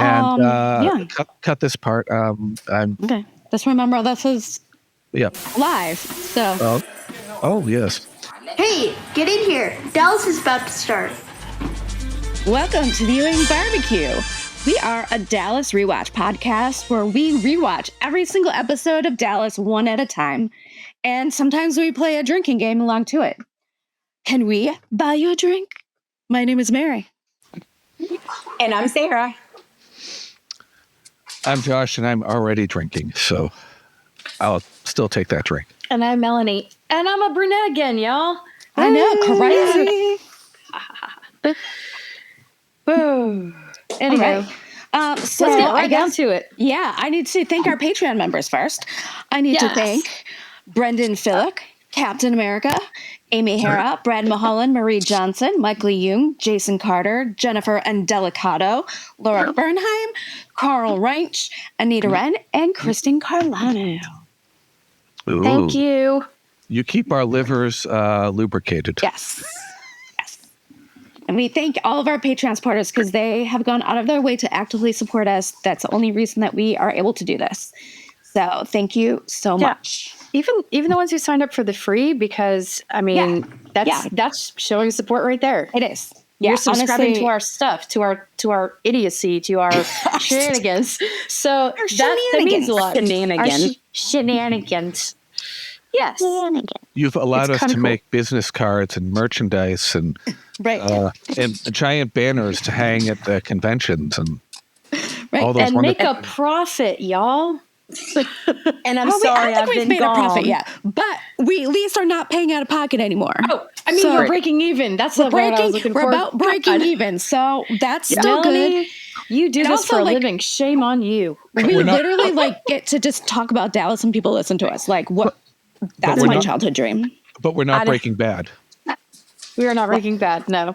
And Yeah. cut this part. Okay. Just remember, this is Yeah. live. So. Oh, yes. Hey, get in here. Dallas is about to start. Welcome to the Ewing Barbecue. We are a Dallas rewatch podcast where we rewatch every single episode of Dallas one at a time. And sometimes we play a drinking game along to it. Can we buy you a drink? My name is Mary. And I'm Sarah. I'm Josh, and I'm already drinking, so I'll still take that drink. And I'm Melanie. And I'm a brunette again, y'all. I know, crazy. Boo. Anyway, So let's get I right down guess, to it. yeah, I need to thank our Patreon members first. I need to thank Brendan Phillick, Captain America, Amy Hara, Brad Mulholland, Marie Johnson, Michael Ewing, Jason Carter, Jennifer Andelicato, Laura Bernheim, Carl Reinch, Anita Wren, and Kristen Carlano. Ooh. Thank you. You keep our livers lubricated. Yes. And we thank all of our Patreon supporters because they have gone out of their way to actively support us. That's the only reason that we are able to do this. So thank you so much. Even the ones who signed up for the free, because I mean that's showing support right there. It is. Yeah, You're subscribing honestly, to our stuff, to our idiocy, to our shenanigans. So that means a lot. Shenanigans. Yes. You've allowed us to cool. make business cards and merchandise and giant banners to hang at the conventions and all those and make a profit, y'all. And I'm sorry, I don't think we've made a profit yet, but we at least are not paying out of pocket anymore. Oh, I mean, we're breaking even. That's the word I was looking for. We're about breaking even, so that's still Melanie, good. You do And this also, for a like, living. Shame on you. We literally get to just talk about Dallas and people listen to us. Like what? That's my childhood dream. But we're not Breaking Bad. We are not Breaking Bad. No,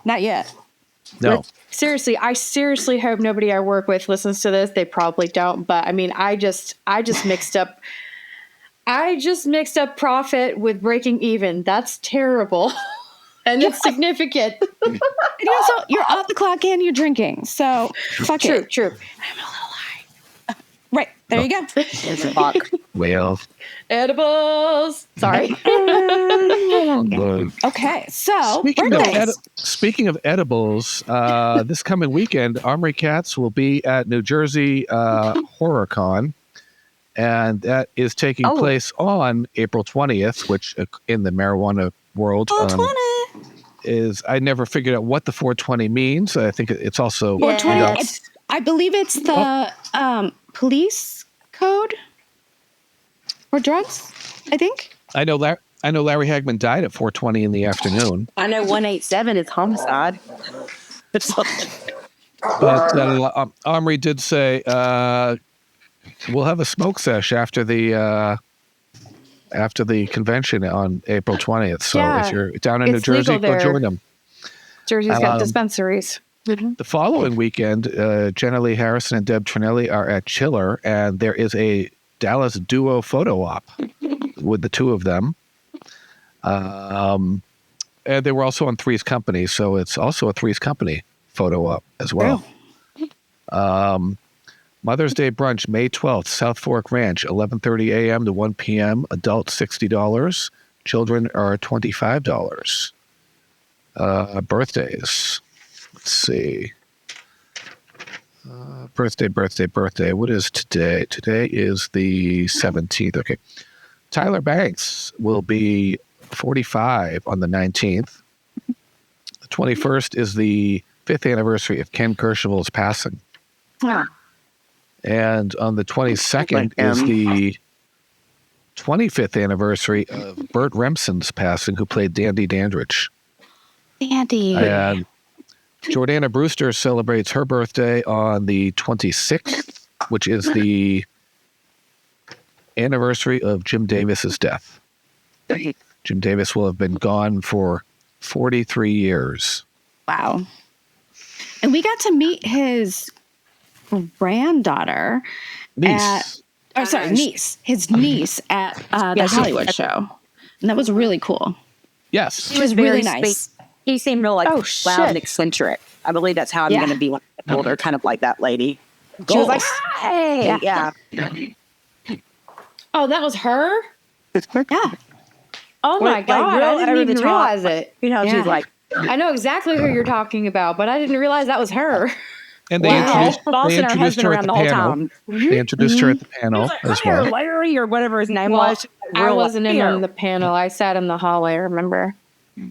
not yet. No. Seriously, I seriously hope nobody I work with listens to this. They probably don't, but I mean, I just mixed up profit with breaking even. That's terrible. And it's significant. And also, you're off the clock and you're drinking. So fuck it. True. I'm a little high. Right. There you go. Well. Edibles. Sorry. Okay. So speaking of edibles, this coming weekend, Armory Cats will be at New Jersey HorrorCon, and that is taking place on April 20th, which in the marijuana world is, I never figured out what the 420 means. I think it's also 420. I believe it's the police code for drugs. I think. I know Larry Hagman died at 4:20 in the afternoon. I know 187 is homicide. But Omri did say we'll have a smoke sesh after the convention on April 20th. So if you're down in New Jersey, go join them. Jersey's got dispensaries. The following weekend, Jenna Lee Harrison and Deb Trinelli are at Chiller, and there is a Dallas duo photo op with the two of them. And they were also on Three's Company, so it's also a Three's Company photo op as well. Mother's Day brunch, May 12th, South Fork Ranch, 11:30 a.m. to 1 p.m. Adults $60, children are $25. Birthdays. Let's see. Birthday. What is today? Today is the 17th. Okay. Tyler Banks will be 45 on the 19th. The 21st is the 5th anniversary of Ken Kercheval's passing. And on the 22nd is the 25th anniversary of Burt Remsen's passing, who played Dandy Dandridge. Dandy. And Jordana Brewster celebrates her birthday on the 26th, which is the anniversary of Jim Davis's death. Jim Davis will have been gone for 43 years. Wow. And we got to meet his granddaughter niece. His niece at the Hollywood show. And that was really cool. Yes. She was really nice. He seemed real like Oh, loud shit. and eccentric. I believe that's how I'm Yeah. going to be when I get older, kind of like that lady. She was like, Hey, yeah. oh, that was her? Yeah. Oh my God. real I didn't over even the top. realize it. You know, Yeah. she's like, I know exactly who you're talking about, but I didn't realize that was her. And they Wow. introduced, bossing her introduced husband her at around the the whole panel. time. They introduced her at the panel as Hi there, well. Larry, or whatever his name Well, was. I Real wasn't in here. on the panel. I sat in the hallway, remember?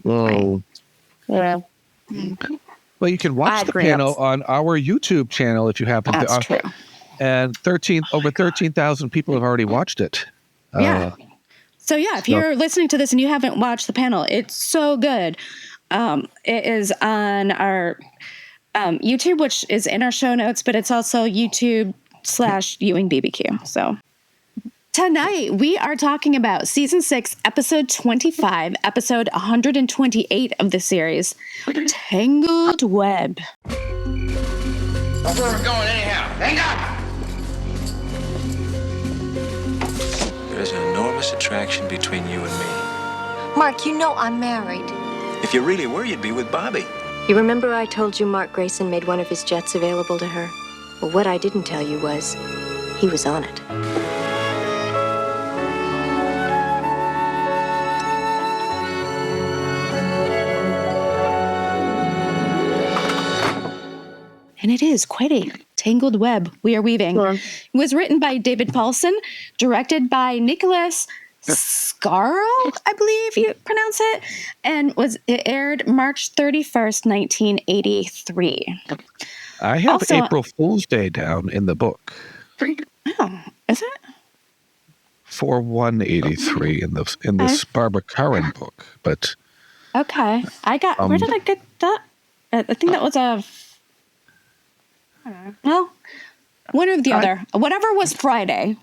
Whoa. Yeah. Well, you can I watch had the cramps. panel on our YouTube channel if you happen to. That's true. And over 13,000 people have already watched it. Yeah. So yeah, if you're listening to this and you haven't watched the panel, it's so good. It is on our YouTube, which is in our show notes, but it's also YouTube/Ewing BBQ. So tonight we are talking about season 6, episode 25, episode 128 of the series, Tangled Web. That's where we're going anyhow. Hang on! There's an enormous attraction between you and me. Mark, you know I'm married. If you really were, you'd be with Bobby. You remember I told you Mark Graison made one of his jets available to her? Well, what I didn't tell you was he was on it. And it is quite a tangled web we are weaving. Sure. It was written by David Paulsen, directed by Nicholas Sgarro, I believe you pronounce it, and it aired March 31st, 1983. I have Also- April Fool's Day down in the book. Oh, is it? 4183 in this Barbara Curran book, but Okay. Where did I get that? I think that was well, one or the other. Whatever was Friday.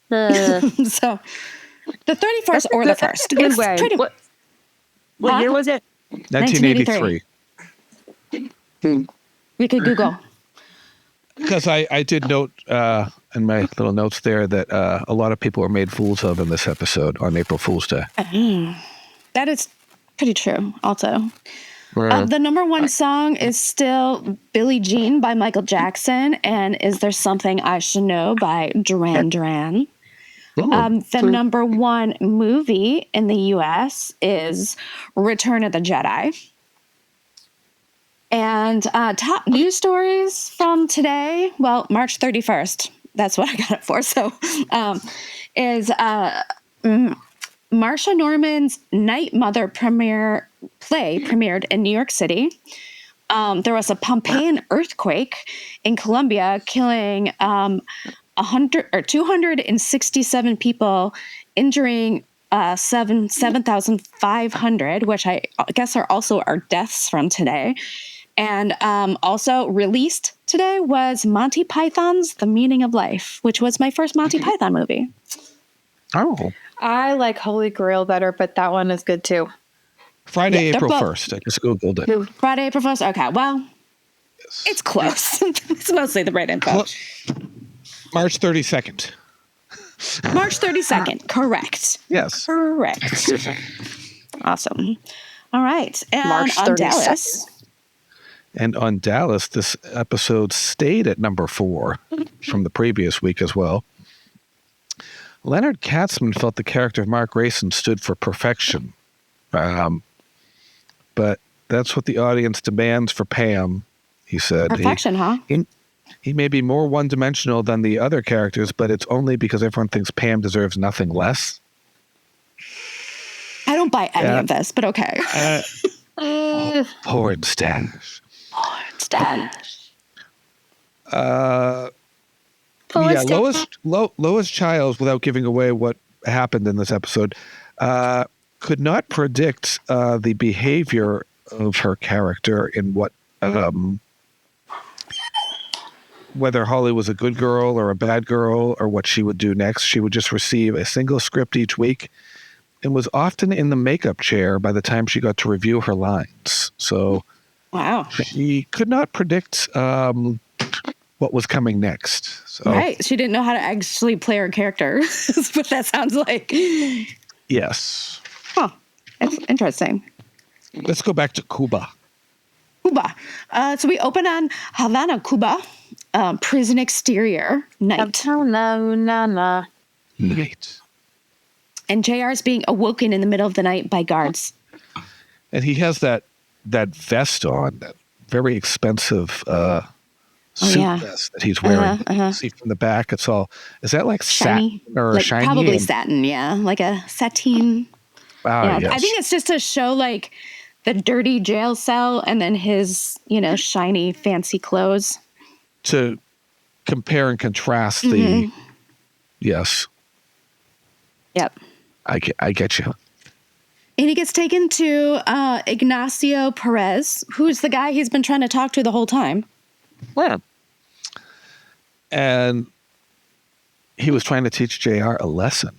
So, the 31st or the 1st. It's pretty. What Huh? year was it? 1983. We could Google. Because I did note in my little notes there that a lot of people were made fools of in this episode on April Fool's Day. That is pretty true, also. The number one song is still Billie Jean by Michael Jackson and Is There Something I Should Know by Duran Duran. The number one movie in the U.S. is Return of the Jedi. And top news stories from today, well, March 31st, that's what I got it for. So, is Marsha Norman's Night Mother premiered in New York City. There was a Pompeian earthquake in Colombia, killing 267 people, injuring 7,500, which I guess are also our deaths from today. And also released today was Monty Python's The Meaning of Life, which was my first Monty Python movie. Oh. I like Holy Grail better, but that one is good too. Friday, Yeah, they're April both- 1st. I just Googled it. Friday, April 1st. Okay, well, it's close. It's mostly the right info. March 32nd. March 32nd. Correct. Yes. Correct. Awesome. All right. And March on 32nd. Dallas. And on Dallas, this episode stayed at number 4 from the previous week as well. Leonard Katzman felt the character of Mark Graison stood for perfection. But that's what the audience demands for Pam, he said. Perfection, huh? He may be more one-dimensional than the other characters, but it's only because everyone thinks Pam deserves nothing less. I don't buy any of this, but okay. Pornstache. Pornstache. Lois Childs, without giving away what happened in this episode, could not predict the behavior of her character in what whether Holly was a good girl or a bad girl or what she would do next. She would just receive a single script each week and was often in the makeup chair by the time she got to review her lines. So Wow. she could not predict what was coming next. So, Right. She didn't know how to actually play her character. Is what that sounds like. yes. Huh. That's interesting. Let's go back to Cuba. Cuba. So we open on Havana, Cuba. Prison exterior, night. Night. And JR is being awoken in the middle of the night by guards. And he has that vest on, that very expensive suit vest that he's wearing. See from the back, it's all, is that like Shiny. satin or like shiny? Probably satin, yeah. Like a sateen. Wow, Yeah. I think it's just to show like the dirty jail cell and then his, shiny, fancy clothes. To compare and contrast the, yes. Yep. I get you. And he gets taken to Ignacio Perez, who's the guy he's been trying to talk to the whole time. Well. And he was trying to teach JR a lesson.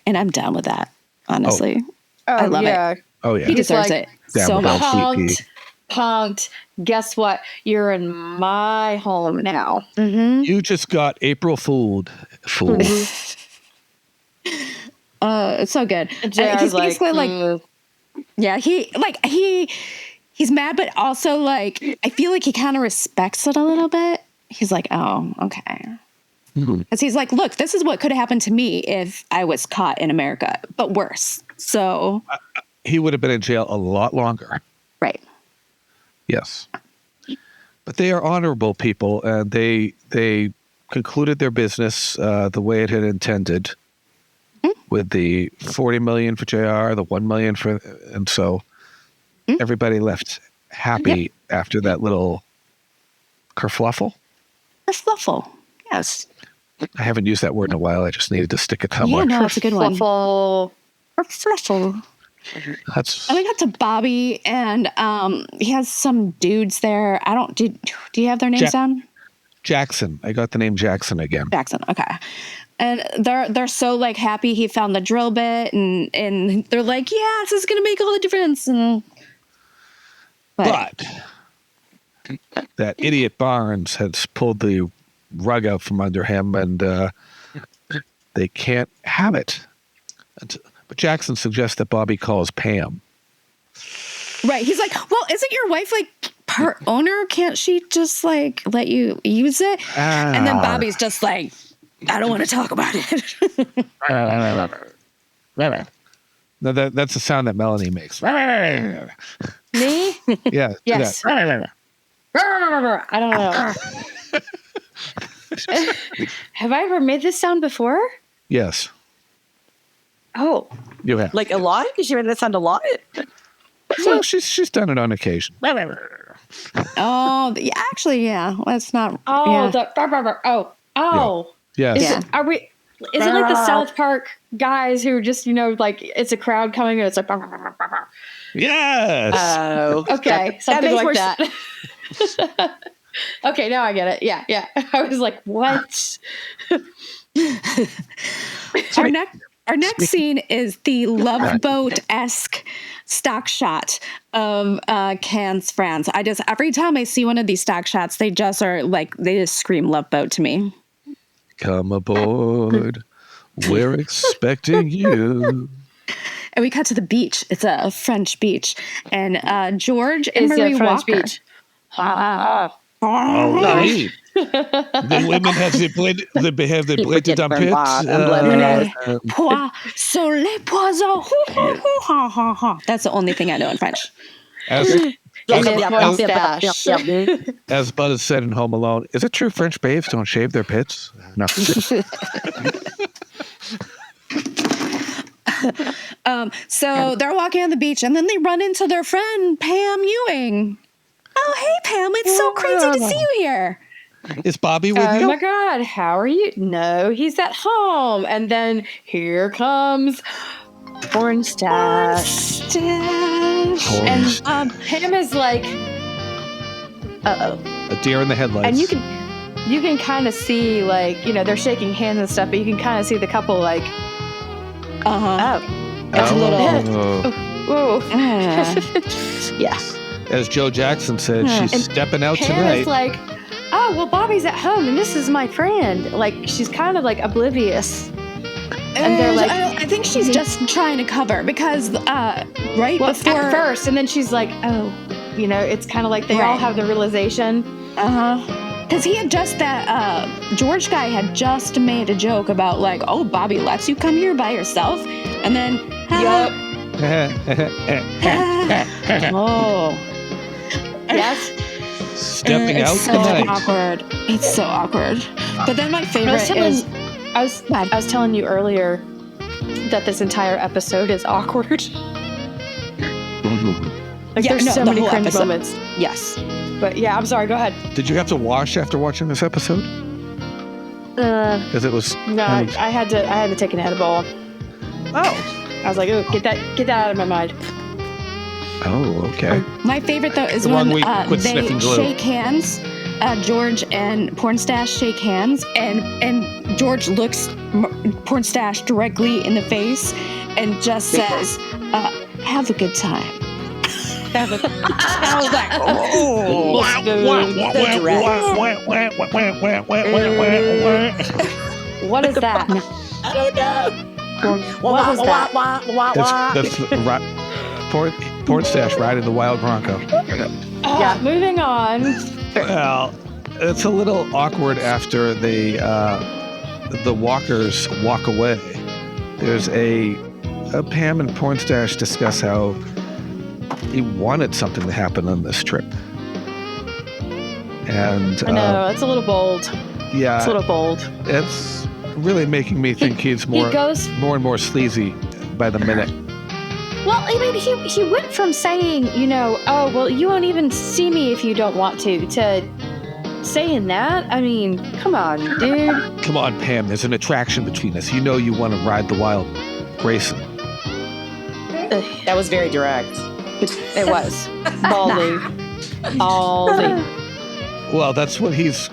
And I'm down with that, honestly. I love it. Oh, yeah. He deserves it so much. Punked. Guess what? You're in my home now. You just got April Fooled. It's so good. He's basically he's mad, but also like I feel like he kind of respects it a little bit. He's like, oh, okay. Because he's like, look, this is what could have happened to me if I was caught in America, but worse. So he would have been in jail a lot longer. Right. Yes. But they are honorable people, and they concluded their business the way it had intended, with the $40 million for JR, the $1 million for, and so everybody left happy after that little kerfluffle. Kerfluffle, yes. I haven't used that word in a while. I just needed to stick it somewhere. Yeah, no, that's a good one. Kerfluffle. That's. And we got to Bobby, and he has some dudes there. Do you have their names down? Jackson. I got the name Jackson again. Jackson. Okay. And they're so like happy he found the drill bit, and they're like, yeah, this is gonna make all the difference. But that idiot Barnes has pulled the rug out from under him, and they can't have it. But Jackson suggests that Bobby calls Pam. Right. He's like, well, isn't your wife like part owner? Can't she just like let you use it? And then Bobby's just like, I don't want to talk about it. No, that's the sound that Melanie makes. Me? Yeah. Yes. I don't know. Have I ever made this sound before? Yes. Oh. You have. Like a lot? Because you made that sound a lot? Well, she's done it on occasion. Oh, yeah, actually, yeah. Let's not. Oh, yeah. Oh. Yes. Yeah. Is it like the South Park guys who just, like it's a crowd coming and it's like. Yes. Oh. Okay. Something that like that. Okay, now I get it. Yeah. I was like, what? Our next scene is the Love Boat-esque stock shot of Cannes, France. Every time I see one of these stock shots, they just scream Love Boat to me. Come aboard. We're expecting you. And we cut to the beach. It's a French beach. And George and It's Marie a French Walker. beach. Oh, the women have the bladed armpits. Soleil poison. That's the only thing I know in French. As Bud has said in Home Alone, is it true French babes don't shave their pits? No. So they're walking on the beach, and then they run into their friend Pam Ewing. Oh, hey Pam! It's so crazy to see you here. Is Bobby with you? Oh my God! How are you? No, he's at home. And then here comes Pornstache. And Pam is like, a deer in the headlights. And you can kind of see like they're shaking hands and stuff, but you can kind of see the couple like, It's a little. Whoa. Yeah. As Joe Jackson said, she's stepping out Pam tonight. is like, oh well, Bobby's at home and this is my friend. Like she's kind of like oblivious. And they're like, I think she's just trying to cover because right before at first, and then she's like, oh, it's kind of like they all have the realization. Because he had just George guy had just made a joke about like, oh, Bobby lets you come here by yourself, and then oh, yes. Stepping out so tonight. awkward. It's so awkward. But then my favorite is I was telling you earlier that this entire episode is awkward. There's so many cringe moments. Yes. But yeah, I'm sorry. Go ahead. Did you have to wash after watching this episode? Because it was no. I had to take an edible. Oh. I was like, oh, get that out of my mind. Oh, okay. My favorite though is The when one we quit they sniffing glue. shake hands. George and Pornstache shake hands, and George looks Pornstache directly in the face and just says, "Have a good time." Have a I was like, what is that? I don't know. What was that? That's Pornstache riding the wild bronco. Yeah. Moving on. Well, it's a little awkward after the walkers walk away. There's a Pam and Pornstache discuss how he wanted something to happen on this trip. And I know, it's a little bold. Yeah. It's a little bold. It's really making me think he's more and more sleazy by the minute. Well, I mean, he went from saying, oh, well, you won't even see me if you don't want to saying that. I mean, come on, dude. Come on, Pam. There's an attraction between us. You know you want to ride the wild Graison. That was very direct. It was. Baldy. Well, that's what he's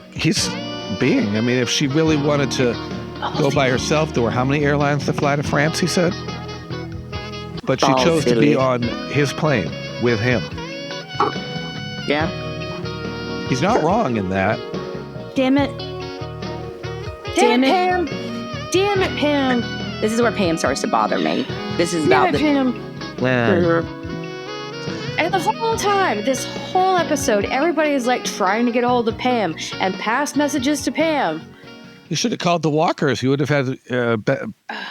being. I mean, if she really wanted to go by herself, there were how many airlines to fly to France, he said? But she chose to be on his plane with him. Yeah. He's not wrong in that. Damn it. Damn it, Pam. Damn it, Pam. This is where Pam starts to bother me. This is about Pam. Well, And the whole time, this whole episode, everybody's like trying to get a hold of Pam and pass messages to Pam. you should have called the walkers. You would have had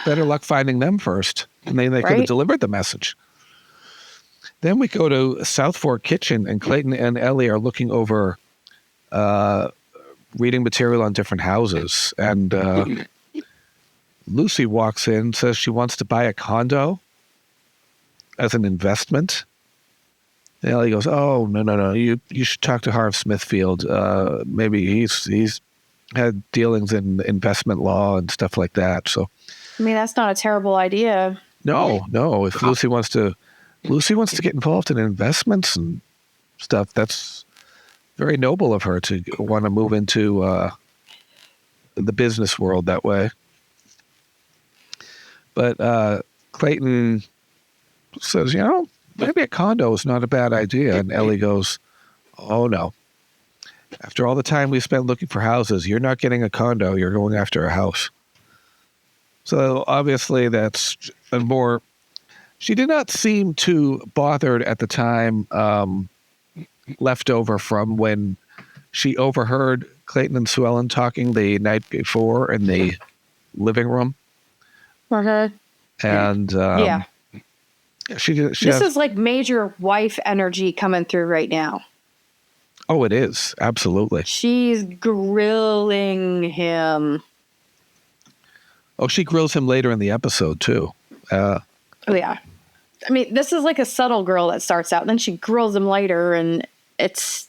better luck finding them first. And then they could have delivered the message. Then we go to South Fork Kitchen, and Clayton and Ellie are looking over reading material on different houses. And Lucy walks in, says she wants to buy a condo as an investment. And Ellie goes, oh, no. You should talk to Harv Smithfield. Maybe he's had dealings in investment law and stuff like that. So, I mean, that's not a terrible idea. No. If Lucy wants to get involved in investments and stuff, that's very noble of her to want to move into the business world that way. But Clayton says, maybe a condo is not a bad idea. And Ellie goes, oh, no. After all the time we spent looking for houses, you're not getting a condo. You're going after a house. So obviously that's a more... She did not seem too bothered at the time, left over from when she overheard Clayton and Sue Ellen talking the night before in the living room. Okay. And this is like major wife energy coming through right now. Oh, it is. Absolutely. She's grilling him. Oh, she grills him later in the episode, too. Oh, yeah. I mean, this is like a subtle girl that starts out, and then she grills him later, and it's...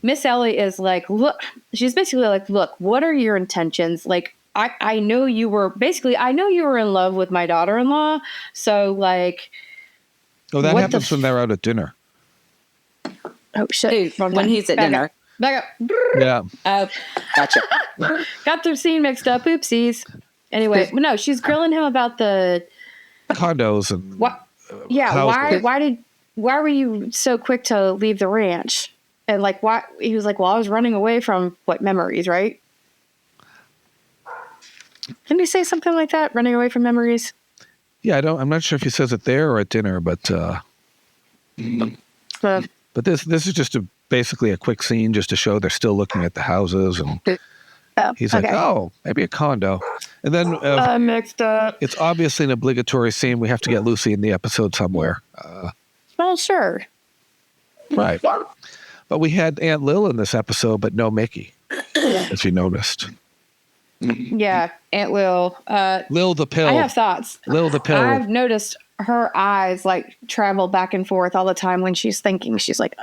Miss Ellie is like, look... She's basically like, look, what are your intentions? Like, I know you were... Basically, I know you were in love with my daughter-in-law, so, like... Oh, that happens when they're out at dinner. Oh, shit. When he's at dinner. Back up. Yeah. Oh, gotcha. Got the scene mixed up. Oopsies. Anyway, no, she's grilling him about the... Condos and... Why were you so quick to leave the ranch? And like, why? He was like, well, I was running away from memories, right? Didn't he say something like that? Running away from memories? Yeah, I'm not sure if he says it there or at dinner, but this is just basically a quick scene just to show they're still looking at the houses, and he's like, oh, maybe a condo. And then mixed up. It's obviously an obligatory scene. We have to get Lucy in the episode somewhere. Well, sure. Right. But we had Aunt Lil in this episode, but no Mickey, as you noticed. Yeah, Aunt Lil. Lil the pill. I have thoughts. Lil the pill. I've noticed her eyes like travel back and forth all the time when she's thinking. She's like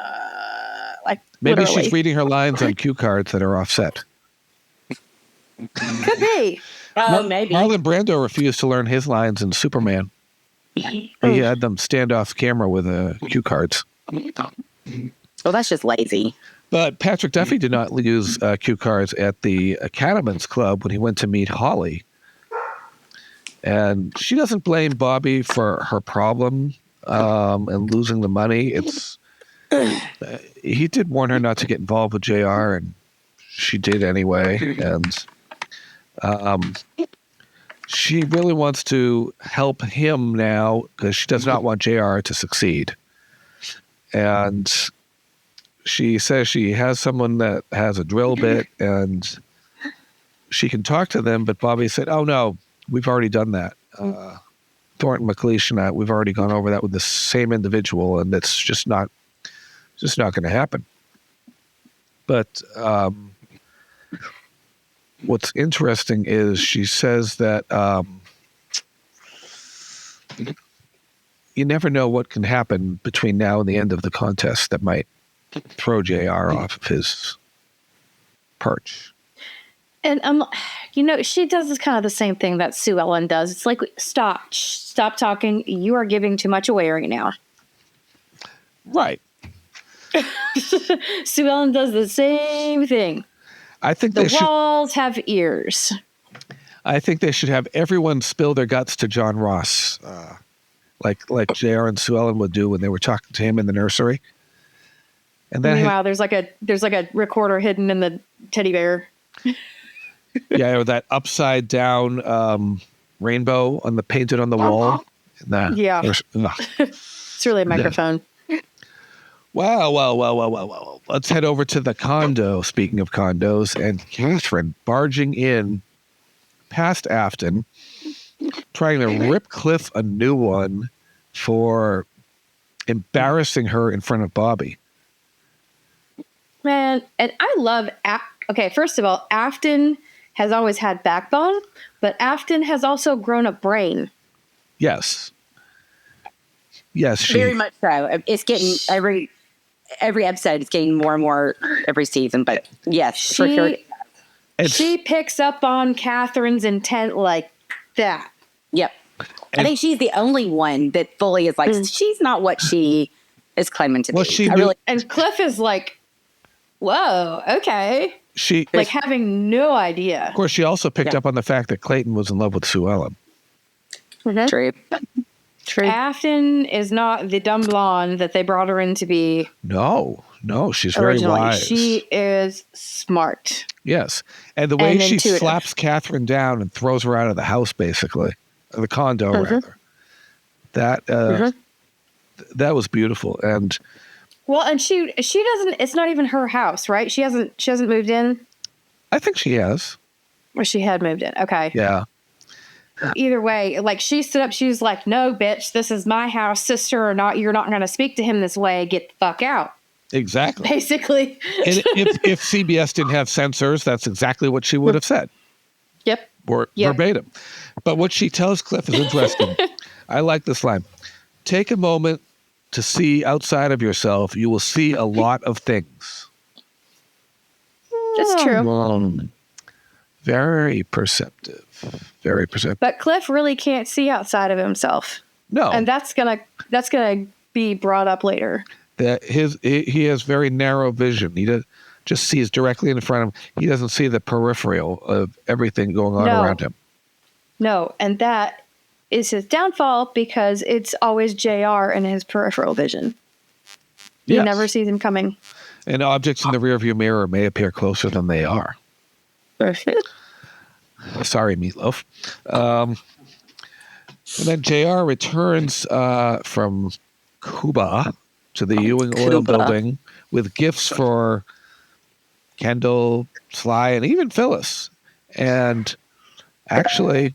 maybe literally. she's reading her lines on cue cards that are offset. Could be. Maybe. Marlon Brando refused to learn his lines in Superman. He had them stand off camera with cue cards. Well, that's just lazy. But Patrick Duffy did not use cue cards at the Cattleman's Club when he went to meet Holly. And she doesn't blame Bobby for her problem and losing the money. It's he did warn her not to get involved with JR, and she did anyway. And she really wants to help him now because she does not want JR to succeed. And she says she has someone that has a drill bit and she can talk to them, but Bobby said, oh no, we've already done that. Thornton McLeish and I, we've already gone over that with the same individual, and that's just not going to happen. But what's interesting is she says that you never know what can happen between now and the end of the contest that might throw JR off of his perch. And she does this kind of the same thing that Sue Ellen does. It's like, stop talking. You are giving too much away right now. Right. Sue Ellen does the same thing. I think the walls have ears. I think they should have everyone spill their guts to John Ross, like JR and Sue Ellen would do when they were talking to him in the nursery. And then meanwhile, there's like a recorder hidden in the teddy bear. Yeah, or that upside down rainbow painted on the wall. Yeah, it's really a microphone. Wow. Let's head over to the condo. Speaking of condos, and Katherine barging in past Afton, trying to rip Cliff a new one for embarrassing her in front of Bobby. Man, and I love... Okay, first of all, Afton has always had backbone, but Afton has also grown a brain. Yes, very much so. It's getting every episode. It's getting more and more every season. But yes, for sure. She picks up on Katherine's intent like that. Yep. I think she's the only one that fully is like, she's not what she is claiming to be. And Cliff is like, whoa, okay. She having no idea. Of course, she also picked up on the fact that Clayton was in love with Sue Ellen. Mm-hmm. True. Afton is not the dumb blonde that they brought her in to be. No, she's very wise. She is smart. Yes, and the way she slaps Katherine down and throws her out of the house, basically, or the condo, rather. That that was beautiful, and. Well, and she doesn't. It's not even her house, right? She hasn't moved in. I think she has. Or she had moved in. Okay. Yeah. Either way, like she stood up. She was like, "No, bitch, this is my house, sister or not. You're not going to speak to him this way. Get the fuck out." Exactly. Basically. And if CBS didn't have censors, that's exactly what she would have said. Yep. Verbatim. But what she tells Cliff is interesting. I like this line. Take a moment to see outside of yourself. You will see a lot of things. That's true. Very perceptive. Very perceptive. But Cliff really can't see outside of himself. No. And that's gonna be brought up later. That he has very narrow vision. He just sees directly in front of him. He doesn't see the peripheral of everything going on around him. No, and that is his downfall because it's always JR in his peripheral vision. He never sees him coming. And objects in the rearview mirror may appear closer than they are. Perfect. Sorry, Meatloaf. And then JR returns from Cuba to the Ewing Oil Building with gifts for Kendall, Sly, and even Phyllis. And actually,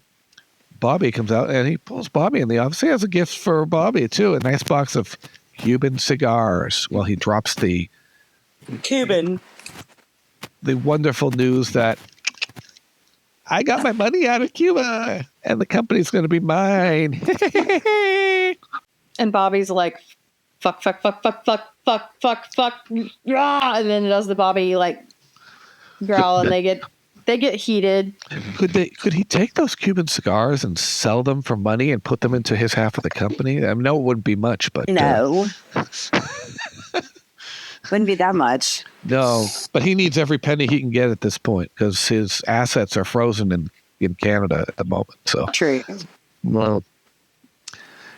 Bobby comes out and he pulls Bobby in the office. He has a gift for Bobby, too. A nice box of Cuban cigars while he drops the wonderful news that I got my money out of Cuba and the company's going to be mine. And Bobby's like, fuck, fuck, fuck, fuck, fuck, fuck, fuck, fuck. Rah! And then it does the Bobby like growl and they get heated. Could he take those Cuban cigars and sell them for money and put them into his half of the company? I know it wouldn't be much, but no. Wouldn't be that much. No, but he needs every penny he can get at this point because his assets are frozen in Canada at the moment. So true. Well,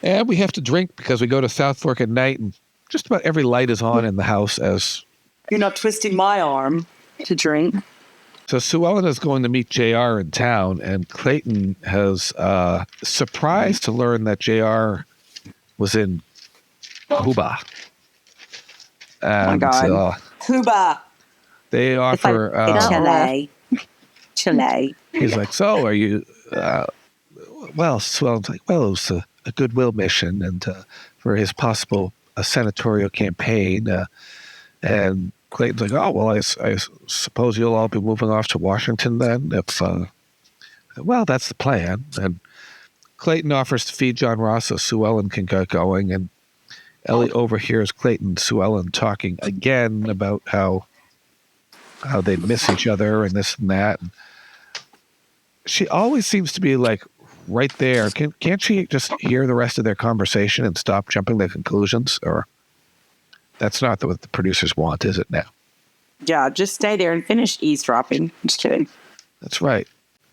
and we have to drink because we go to South Fork at night and just about every light is on in the house as... You're not twisting my arm to drink. So Sue Ellen is going to meet JR in town, and Clayton has surprised to learn that JR was in Cuba. And, oh my God. Cuba. They offer... Chile. He's like, so are you... well, Sue Ellen's like, well, it was a goodwill mission and for his possible senatorial campaign. And Clayton's like, oh, well, I suppose you'll all be moving off to Washington then? Well, that's the plan. And Clayton offers to feed John Ross so Sue Ellen can get going. And Ellie overhears Clayton and Sue Ellen talking again about how they miss each other and this and that. And she always seems to be like right there. Can't she just hear the rest of their conversation and stop jumping to conclusions? Or that's not what the producers want, is it now? Yeah, just stay there and finish eavesdropping. Just kidding. That's right.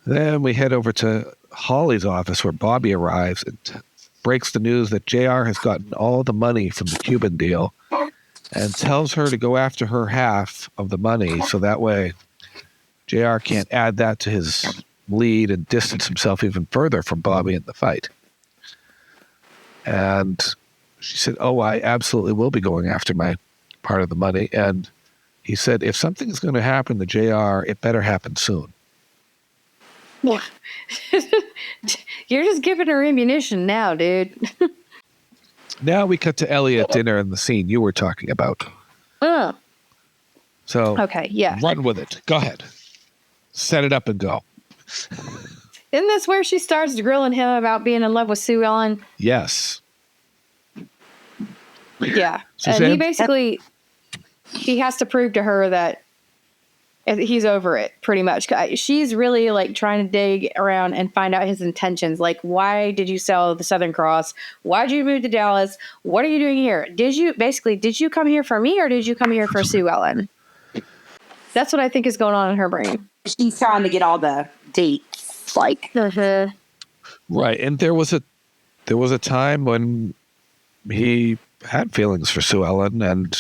Then we head over to Holly's office where Bobby arrives and breaks the news that JR has gotten all the money from the Cuban deal and tells her to go after her half of the money so that way JR can't add that to his lead and distance himself even further from Bobby in the fight. And she said, oh, I absolutely will be going after my part of the money. And he said, if something's going to happen to JR, it better happen soon. Yeah. You're just giving her ammunition now, dude. Now we cut to Ellie at dinner in the scene you were talking about. So okay, yeah. Run with it. Go ahead. Set it up and go. Isn't this where she starts grilling him about being in love with Sue Ellen? Yes. Yeah. Suzanne? And he basically, he has to prove to her that he's over it, pretty much. She's really like trying to dig around and find out his intentions. Like, why did you sell the Southern Cross? Why did you move to Dallas? What are you doing here? Did you come here for me or did you come here for Sue Ellen? That's what I think is going on in her brain. She's trying to get all the dates, like. Right, and there was a time when he had feelings for Sue Ellen, and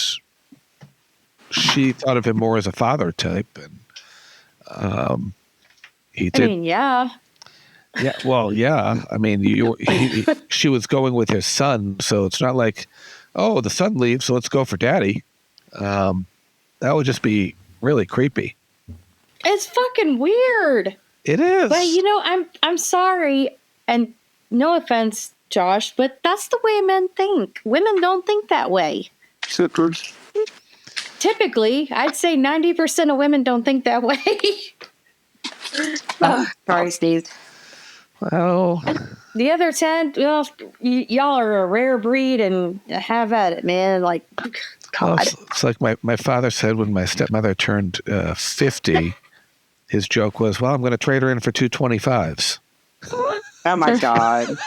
she thought of him more as a father type, and he did. I mean, yeah. Yeah, well, yeah. I mean, she was going with his son, so it's not like, oh, the son leaves, so let's go for daddy. That would just be really creepy. It's fucking weird. It is. But I'm sorry, and no offense, Josh, but that's the way men think. Women don't think that way. Typically, I'd say 90% of women don't think that way. Sorry, Steve. Well, the other 10, well, y'all are a rare breed and have at it, man. Like, God. Well, it's like my father said when my stepmother turned 50, his joke was, well, I'm going to trade her in for 225s. Oh, my God.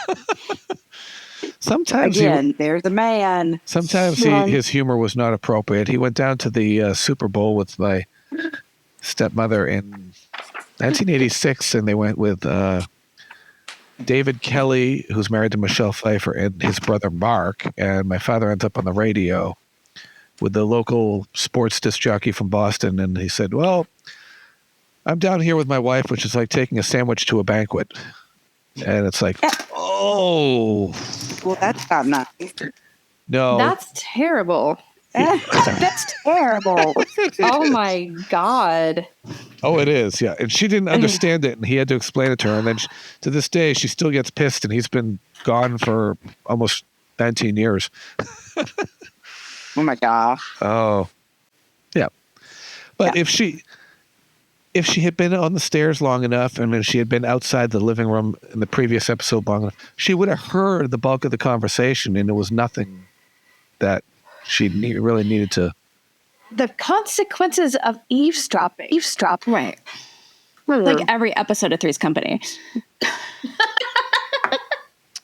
Sometimes there's a man. Sometimes his humor was not appropriate. He went down to the Super Bowl with my stepmother in 1986, and they went with David Kelly, who's married to Michelle Pfeiffer, and his brother Mark. And my father ends up on the radio with the local sports disc jockey from Boston, and he said, well, I'm down here with my wife, which is like taking a sandwich to a banquet. And it's like, oh. Well, that's not nice. No. That's terrible. That's terrible. Oh my God. Oh, it is. Yeah. And she didn't understand it. And he had to explain it to her. And then to this day, she still gets pissed. And he's been gone for almost 19 years. Oh my God. Oh. Yeah. But if she had been on the stairs long enough, and if she had been outside the living room in the previous episode long enough, she would have heard the bulk of the conversation, and it was nothing that she really needed to. The consequences of eavesdropping. Right. Like every episode of Three's Company.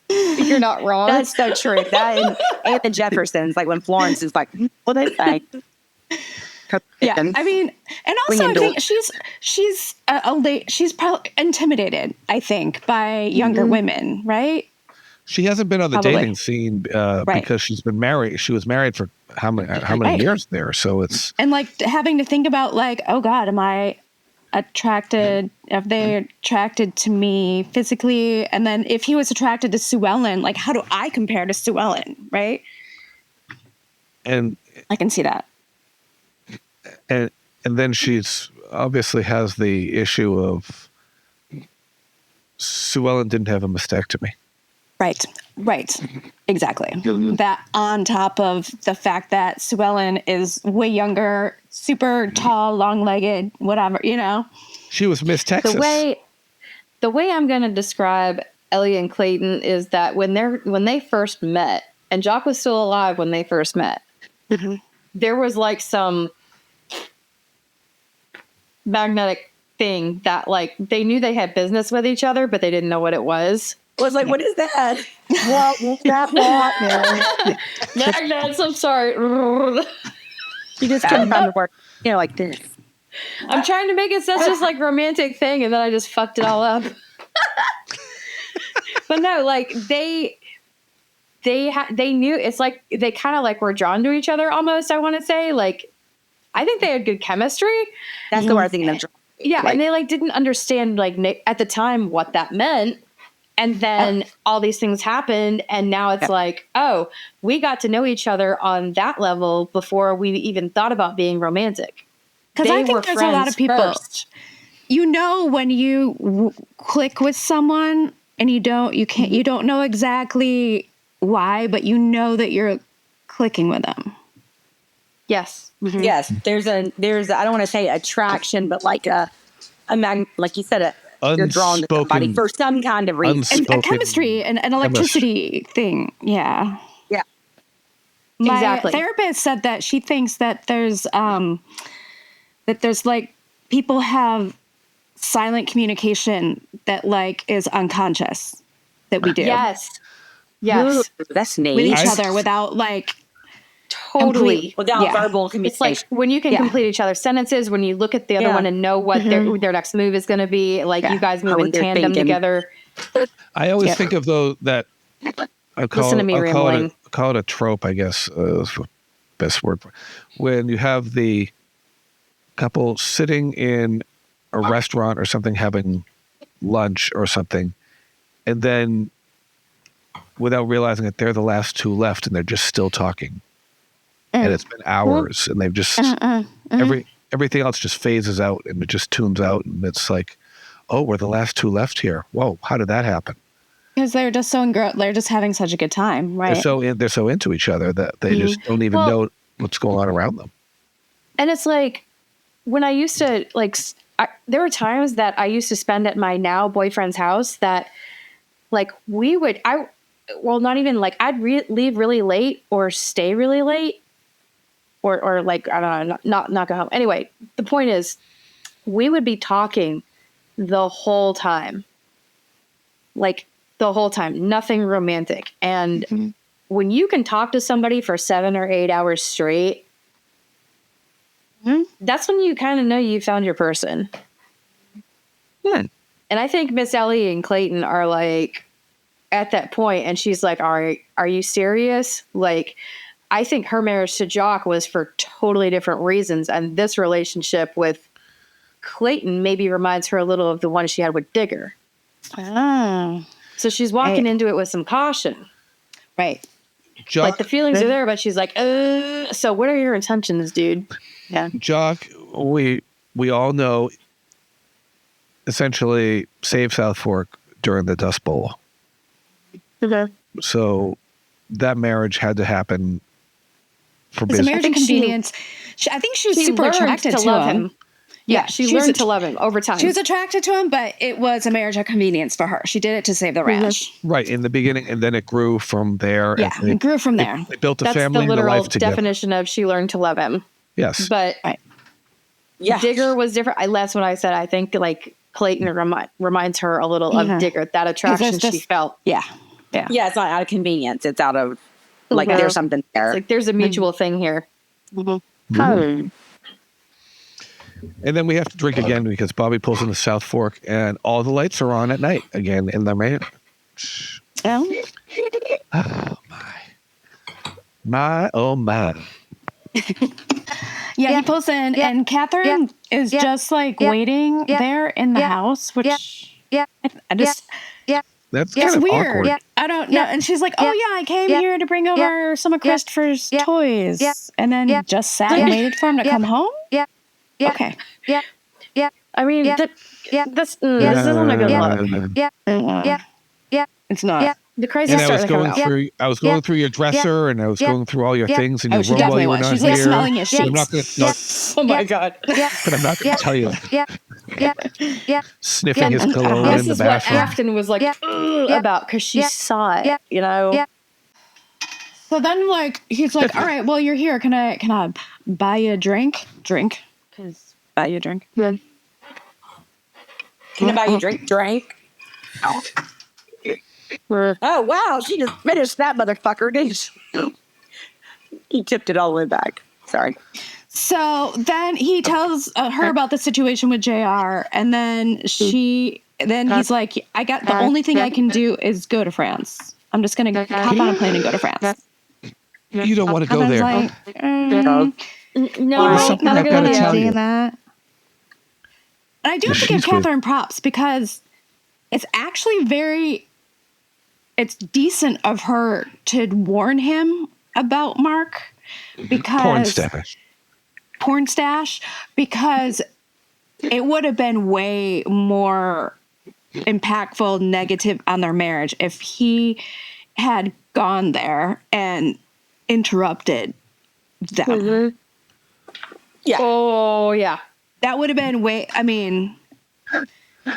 You're not wrong. That's so true. That and the Jeffersons, like when Florence is like, what they say. Yeah, I mean, and also I think she's she's probably intimidated, I think, by younger women, right? She hasn't been on the dating scene because she's been married. She was married for how many years there? So it's and like having to think about like, oh God, am I attracted? Are they attracted to me physically? And then if he was attracted to Sue Ellen, like how do I compare to Sue Ellen, right? And I can see that. And then she's obviously has the issue of Sue Ellen didn't have a mastectomy. Right. Exactly. That on top of the fact that Sue Ellen is way younger, super tall, long-legged, whatever, you know. She was Miss Texas. The way I'm going to describe Ellie and Clayton is that when they first met, and Jock was still alive when they first met, there was like some magnetic thing that like they knew they had business with each other, but they didn't know what it was. I was like, what is that? What's that? Magnets, I'm sorry. You just couldn't find the word, like this. I'm trying to make it such this like romantic thing, and then I just fucked it all up. But no, like they knew, it's like they kind of like were drawn to each other almost, I want to say. Like I think they had good chemistry. That's the word I was thinking of. Yeah, and they like didn't understand like at the time what that meant. And then all these things happened, and now it's like, oh, we got to know each other on that level before we even thought about being romantic. Because I think there's a lot of people, when you click with someone and you don't know exactly why, but you know that you're clicking with them. Yes. Mm-hmm. Yes. There's I don't want to say attraction, but like like you said, you're drawn to somebody for some kind of reason. And a chemistry and an electricity thing. Yeah. Yeah. My therapist said that she thinks that there's like people have silent communication that like is unconscious that we do. Yes. Ooh, that's neat. With each other without like totally without verbal communication. It's like when you can complete each other's sentences, when you look at the other one and know what their next move is going to be, like you guys move in tandem together. I always think of that. Listen to me rambling. Call it a trope, I guess. Is the best word for it. When you have the couple sitting in a restaurant or something, having lunch or something, and then without realizing it, they're the last two left, and they're just still talking. And it's been hours, and they've just everything else just phases out, and it just tunes out, and it's like, oh, we're the last two left here. Whoa, how did that happen? Because they're just they're just having such a good time, right? They're so into each other that they just don't even know what's going on around them. And it's like when I used to there were times that I used to spend at my now boyfriend's house that like not even like I'd leave really late or stay really late. Or like, I don't know, not go home. Anyway, the point is, we would be talking the whole time. Like, the whole time. Nothing romantic. And when you can talk to somebody for 7 or 8 hours straight, that's when you kind of know you found your person. And I think Miss Ellie and Clayton are like, at that point, and she's like, are you serious? Like, I think her marriage to Jock was for totally different reasons. And this relationship with Clayton maybe reminds her a little of the one she had with Digger. Oh. So she's walking into it with some caution. Right. Jock, Like the feelings are there, but she's like, so what are your intentions, dude? Yeah. Jock, we all know essentially saved South Fork during the Dust Bowl. Okay. So that marriage had to happen for It's a business. marriage of convenience. I think she was super learned attracted to love him. Yeah, she learned to love him over time. She was attracted to him, but it was a marriage of convenience for her. She did it to save the ranch. Right, in the beginning, and then it grew from there. Yeah, and it grew from there. They built a That's family the and a literal life together. definition of she learned to love him. Yes. But Digger was different. That's what I said. I think like Clayton reminds her a little of Digger. That attraction she felt. Yeah. Yeah, it's not out of convenience. It's out of, like, there's something there. It's like there's a mutual thing here. And then we have to drink again because Bobby pulls in the South Fork and all the lights are on at night again in the ranch. Oh. Oh, my. Oh, my. Yeah, he pulls in, and Katherine is just like waiting there in the house, which I just. That's kind of weird. awkward. I don't know. And she's like, "Oh yeah, I came here to bring over some of Christopher's toys," and then just sat and waited for him to come home. Okay. I mean, this isn't a good look. It's not. The crazy And I was starting to come going out. through. I was going through your dresser, and I was going through all your things in your she room while definitely you were was. not She's here. like smelling your So I'm not sheets. going to. Oh my god! But I'm not going to tell you. Sniffing his cologne This in the is what bathroom. Afton was like about because she saw it. You know. So then, like, he's like, "All right, well, you're here. Can I buy you a drink? Buy you a drink. Can I buy you a drink? Drink? Oh, wow. She just finished that motherfucker, didn't she? He tipped it all the way back. Sorry. So then he tells her about the situation with JR, and then he's like, "I got the only thing I can do is go to France. I'm just gonna hop on a plane and go to France." You don't want to go And there. I was like, No, There's something I've got to tell you. that. And I do have to give Katherine props because it's actually it's decent of her to warn him about Mark because Pornstache, because it would have been way more impactful, negative on their marriage if he had gone there and interrupted them. Yeah. Oh yeah. That would have been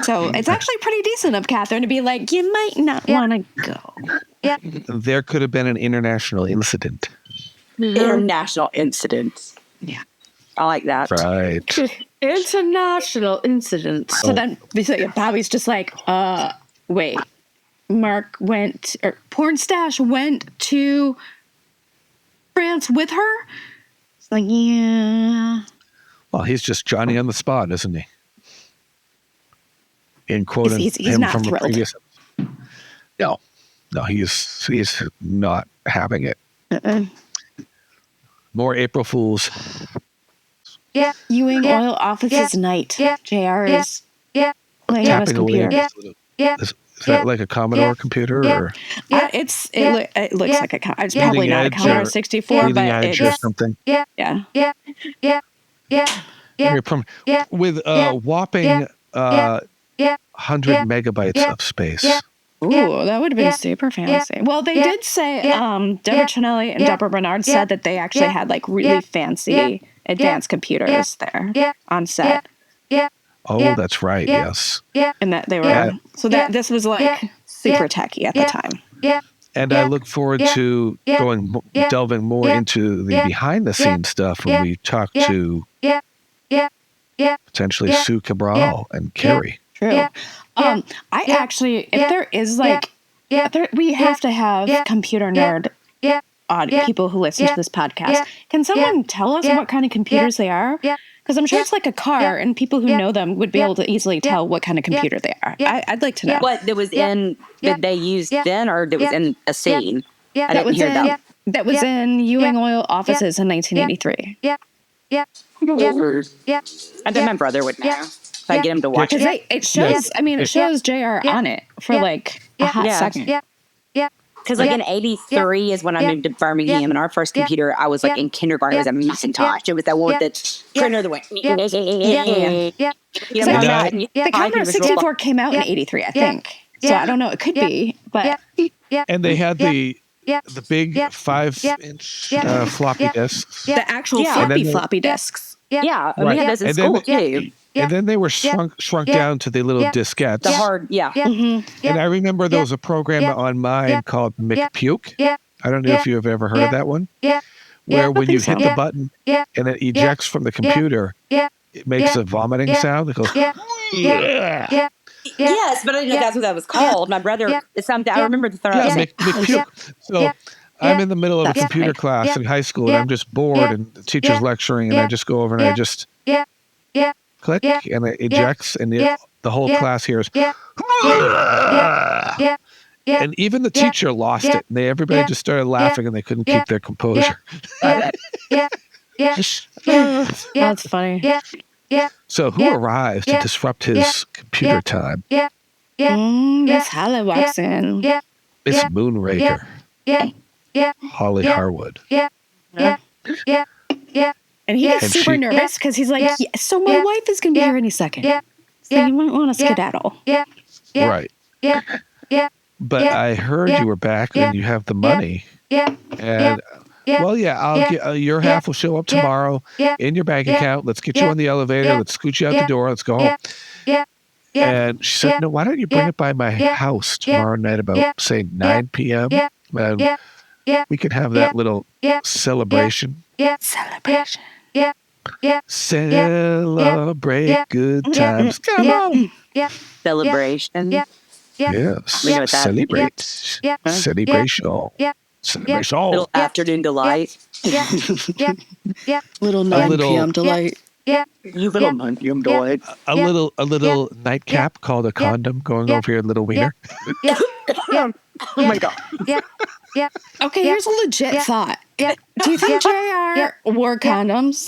so it's actually pretty decent of Katherine to be like, you might not want to go. There could have been an international incident. International incident. Yeah. I like that. Right. International incident. So then Bobby's just like, wait, Pornstache went to France with her? It's like, yeah. Well, he's just Johnny on the spot, isn't he? In quoting He's him not from thrilled. a previous episode. No, he's not having it. More April Fools. Ewing Oil Offices Night. JR is playing on his Tapping away. computer. Is that like a Commodore computer? Or It looks like it's probably not a Commodore 64, Leading but Edge or something. With a whopping 100 megabytes of space. Ooh, that would have been super fancy. Well, they did say Deborah Chinelli and Deborah Bernard said that they actually had like really fancy advanced computers there on set. Oh, that's right. Yes. And that they were this was like super techy at the time. And I look forward to delving more into the behind the scenes stuff when we talk to potentially Sue Cabral and Carrie. True. I actually, if there is like, we have to have computer nerd people who listen to this podcast. Can someone tell us what kind of computers they are? Because I'm sure it's like a car, and people who know them would be able to easily tell what kind of computer they are. I'd like to know. What that was in that they used then, or that was in a scene? I didn't hear that. That was in Ewing Oil Offices in 1983. I bet my brother would know. If I get him to watch it. Because it shows, I mean, it shows JR on it for like a hot second. Because like in 83 is when I moved to Birmingham, and our first computer, I was like in kindergarten. It was a Macintosh. It was that one that printer that went. The Commodore 64 came out in 83, I think. So I don't know. It could be, but And they had the big 5-inch floppy disks. the actual floppy disks. Yeah, I mean, this is cool too. And then they were shrunk down to the little diskettes. The hard, And I remember there was a program on mine called McPuke. I don't know if you have ever heard of that one. Where when you hit the button and it ejects from the computer, it makes a vomiting sound. It goes, Yes, but I didn't know that's what that was called. My brother, it's something I remember the third. McPuke. So I'm in the middle of a computer class in high school, and I'm just bored, and the teacher's lecturing, and I just go over and I just click, and it ejects, and the whole class hears. And even the teacher lost it. And everybody just started laughing, and they couldn't keep their composure. That's funny. So who arrives to disrupt his computer time? Miss Holly walks in. Miss Moonraker. Holly Harwood. And he gets super nervous because he's like, so my wife is going to be here any second. So you might want to skedaddle. Right. But I heard you were back and you have the money. And well, I'll get your half will show up tomorrow in your bank account. Let's get you on the elevator. Let's scoot you out the door. Let's go home. And she said, no, why don't you bring it by my house tomorrow night about, say, 9 p.m.? And we could have that little celebration. Celebration. Celebrate good times. Come on. Celebration. Yes. We know what that Celebrate. Celebration. Celebration. Little afternoon delight. Little 9 p.m. delight. You little 9 p.m. delight. A little nightcap called a condom going over your little wiener. Oh my God. Okay, here's a legit thought. Do you think JR wore condoms?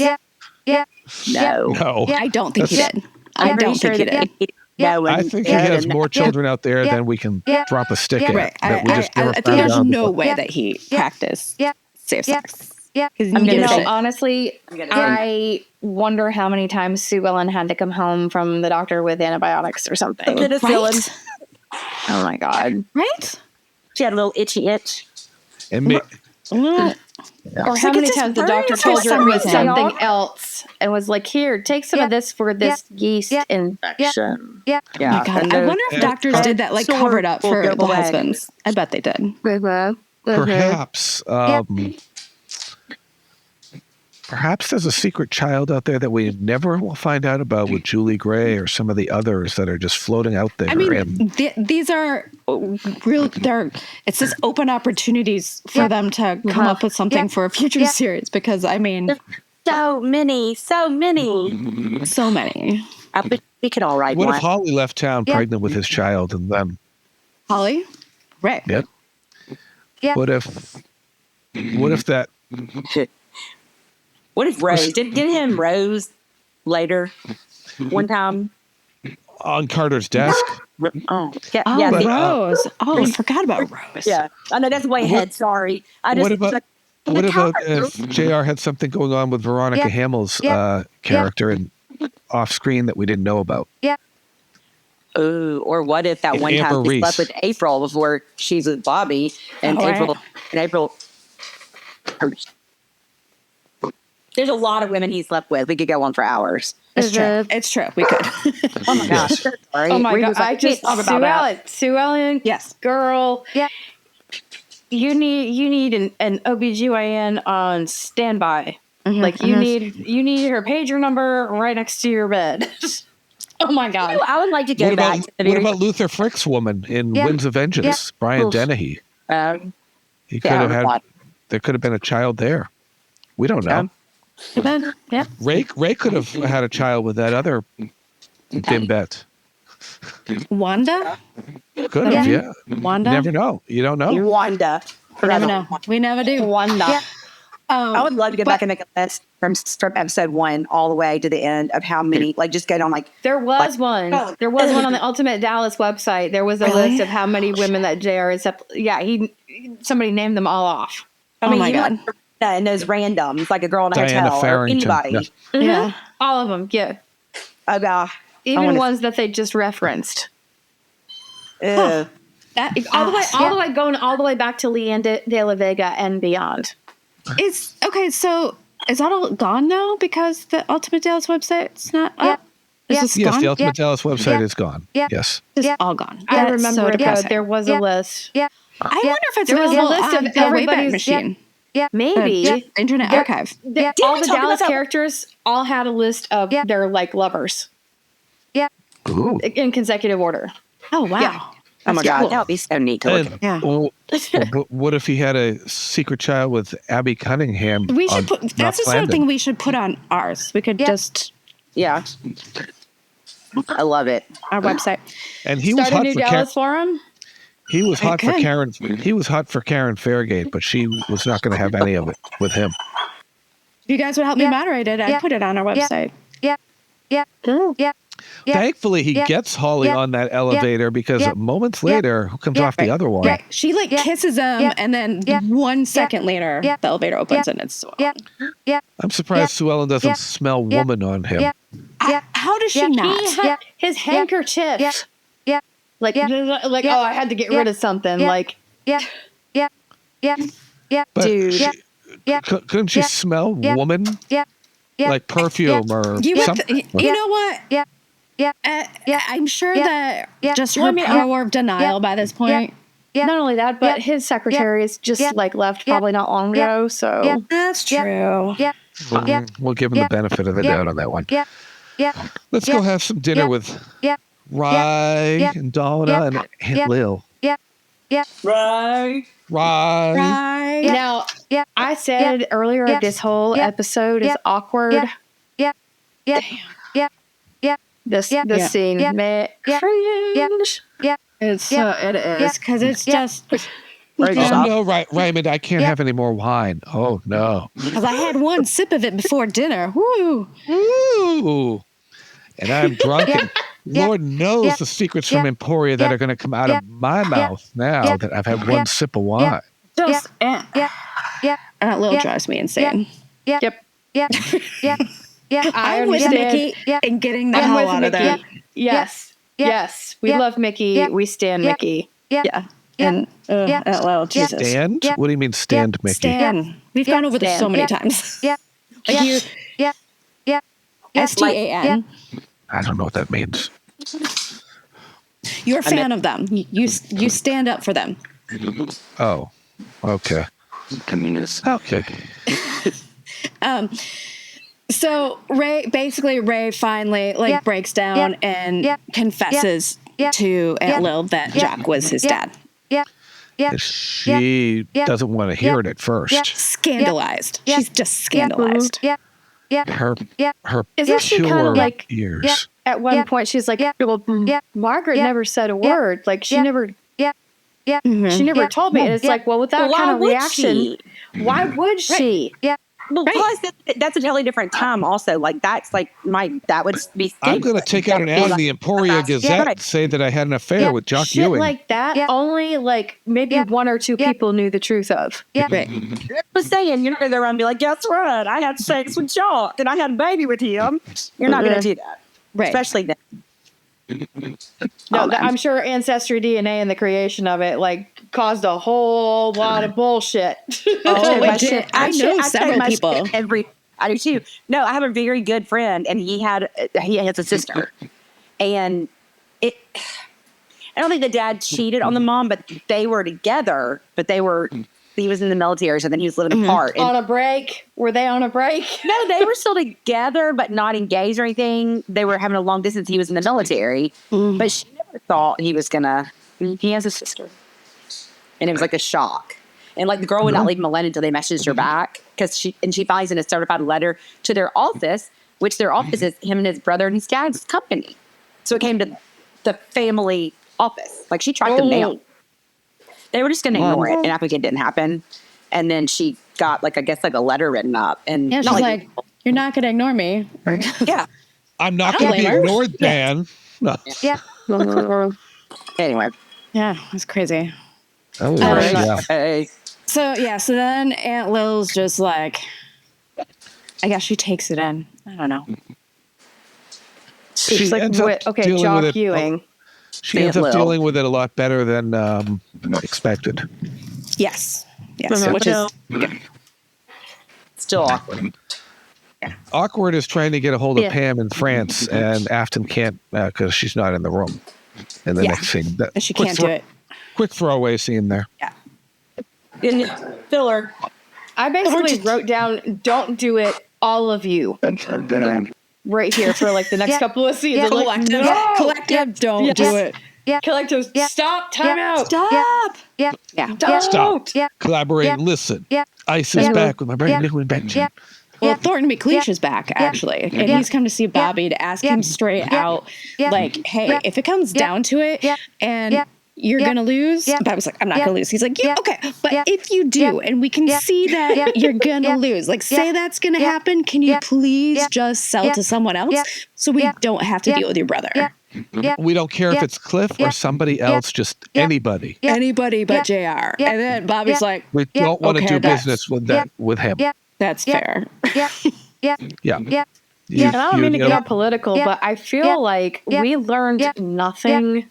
No. I don't think he did. I don't think he did. I think he has more children out there than we can drop a stick in. Right. I think there's no way that he practiced safe sex. Honestly, I wonder how many times Sue Ellen had to come home from the doctor with antibiotics or something. Right? Oh my God. Right? She had a little itchy itch. And me, Or how many times the doctor told her it was something else and was like, here, take some of this for this yeast infection. Oh my God. I wonder if doctors did that, like, covered up for the husbands. I bet they did. Perhaps there's a secret child out there that we never will find out about with Julie Gray or some of the others that are just floating out there. I mean, these are real. It's just open opportunities for them to come up with something for a future series. Because I mean, so many. We could all write What one. if Holly left town pregnant with his child and then Holly, Rick? Yep. What if that? What if Rose? Did him Rose later one time on Carter's desk? Oh, Rose. I forgot about Rose. Yeah, I know that's way ahead. Sorry. What about if JR had something going on with Veronica Hamill's character and off screen that we didn't know about? Ooh, or what if that one time he slept with April before she's with Bobby, and April. There's a lot of women he slept with. We could go on for hours. It's true. We could. Oh my gosh. Sorry. Oh my God. I just talk about that. Sue Ellen. Yes. Girl. Yeah. You need an OBGYN on standby. Like you need her pager number right next to your bed. Oh my God. I would like to go back. What about Luther Frick's woman in Winds of Vengeance? Brian Dennehy. He could have had. There could have been a child there. We don't know. Ray could have had a child with that other bimbette. Wanda? Could have, yeah. Wanda? You never know. You don't know. Wanda. We never know. We never do. Wanda. I would love to get back and make a list. from episode 1 all the way to the end of how many, like, just get on, like. There was one. There was one on the Ultimate Dallas website. There was a list of how many women that JR is. Somebody named them all off. I mean, my God. And those randoms, like a girl in a Diana hotel Farrington. or anybody. Yeah. Yeah. All of them. Yeah. Even ones that they just referenced. Ew. All the way going all the way back to Leanne de la Vega and beyond. So is that all gone now because the Ultimate Dallas website's not up? Yes, the Ultimate Dallas website is gone. Yes. It's all gone. I remember there was a list. I wonder if it's there was a list of the everybody's machine. Maybe Internet Archive. All the Dallas characters all had a list of their like lovers. Ooh. In consecutive order. Oh wow. Yeah. Oh my God, that would be so neat to look at. Yeah. Well, what if he had a secret child with Abby Cunningham? We should put. That's the sort of thing we should put on ours. We could just. Yeah. I love it. Our website. And he was Start a hot new for Dallas forum. He was hot for Karen. He was hot for Karen Fairgate, but she was not going to have any of it with him. If you guys would help me moderate it, I'd put it on our website. Thankfully, he gets Holly on that elevator because moments later, who comes off the other one? Right. She kisses him, and then 1 second later, the elevator opens and it's Sue Ellen. I'm surprised Sue Ellen doesn't smell woman on him. How does she not? His handkerchief. Like, I had to get rid of something. But Dude. Couldn't she smell woman? Like perfume or something? You know what? I'm sure that just her power of denial by this point. Not only that, but his secretary is just left probably not long ago. So that's true. We'll give him the benefit of the doubt on that one. Let's go have some dinner with Rye and Donna and Aunt Lil. Right. Now, I said earlier this whole episode is awkward. This scene, cringe. It is because it's just. No, Raymond, I can't have any more wine. Oh no! Because I had one sip of it before dinner. Woo! Ooh. And I'm drunk. And Lord knows the secrets from Emporia that are going to come out of my mouth now that I've had one sip of wine. Just and that little drives me insane. Yep. I'm with Mickey and getting the hell out of there. Yes. We love Mickey. We stand Mickey. Yeah. And well, Jesus. Stand? What do you mean stand, Mickey? Stan. We've gone over this so many times. STAN. I don't know what that means. You're a fan of them. You stand up for them. Oh, okay. Communist. Okay. So Ray finally breaks down and confesses to Aunt Lil that Jack was his dad. She doesn't want to hear it at first. Scandalized. She's just scandalized. Her Isn't she kind of like ears. At one point she's like, well, Margaret never said a word. Like she never she never told me. And it's like, well, with that kind of reaction, why would she? Well, plus that's a totally different time. Also, like that's like that would be. I'm going to take out an ad in the Emporia Gazette and say that I had an affair with Jock Shit Ewing. like that. Only maybe one or two people knew the truth of. Right. I was saying, you're not going to go around and be like, guess what? I had sex with Jock and I had a baby with him. You're not going to do that, right? Especially then. No, I'm sure ancestry DNA and the creation of it caused a whole lot of bullshit. I know several people. I do too. No, I have a very good friend, and he has a sister, and I don't think the dad cheated on the mom, but they were together. But he was in the military, so then he was living apart. On a break? Were they on a break? No, they were still together, but not engaged or anything. They were having a long distance. He was in the military, but she never thought he was gonna. He has a sister, and it was like a shock. And the girl would not leave him alone until they messaged her back because she finally sent a certified letter to their office, which their office is him and his brother and his dad's company. So it came to the family office. She tracked them down. They were just going to ignore it and act like it didn't happen. And then she got, a letter written up. And she's You're not going to ignore me. Yeah. I'm not I going to don't be blame her. ignored, Dan. No. Yeah. Anyway. Yeah, it's crazy. Oh, Right. yeah. Hey. So then Aunt Lil's just like, I guess she takes it in. I don't know. She like, ends up okay, dealing Jock with it. Ewing. She ends up dealing with it a lot better than expected. Yes. Yeah. Which is Still awkward. Awkward is trying to get a hold of Pam in France, and Afton can't because she's not in the room. And the next scene, she can't do it. Quick throwaway scene there. Yeah. In filler. I basically wrote down, don't do it, all of you. Right here for like the next couple of scenes. Collective, don't do it. Collective, stop, time out. Stop. Don't. Stop. Collaborate. Listen. Ice is back with my brand new invention. Well, Thornton McLeish is back, actually. And he's come to see Bobby to ask him straight out, like, hey, if it comes down to it and you're going to lose, Bobby's like, I'm not going to lose. He's like, yeah, okay. But if you do, and we can see that you're going to lose, like, say that's going to happen, can you please just sell to someone else so we don't have to deal with your brother? We don't care if it's Cliff or somebody else, just anybody. Anybody but JR. And then Bobby's like, We don't want to do business with him. That's fair. Yeah. And I don't mean to get all political, but I feel like we learned nothing.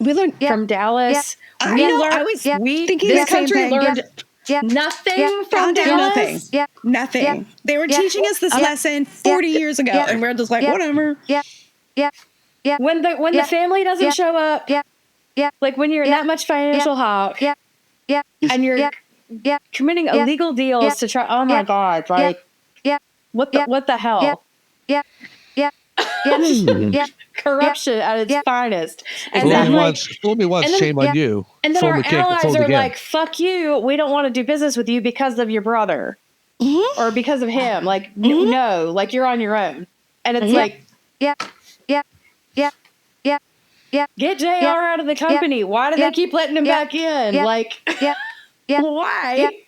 We learned from Dallas. I was thinking this the same country thing. learned nothing from Dallas. Nothing. They were teaching us this lesson 40 years ago, and we're just like, whatever. When the family doesn't show up, like when you're in that much financial hop, and you're committing illegal deals to try. Oh my God! Like, what the hell? Corruption at its finest. And then fool me once, shame on you. And then Fool our me, can't get allies fooled are again. like, "Fuck you! We don't want to do business with you because of your brother, or because of him. Like, no, like you're on your own." And it's like, get JR out of the company. Why do they keep letting him back in? Like, why?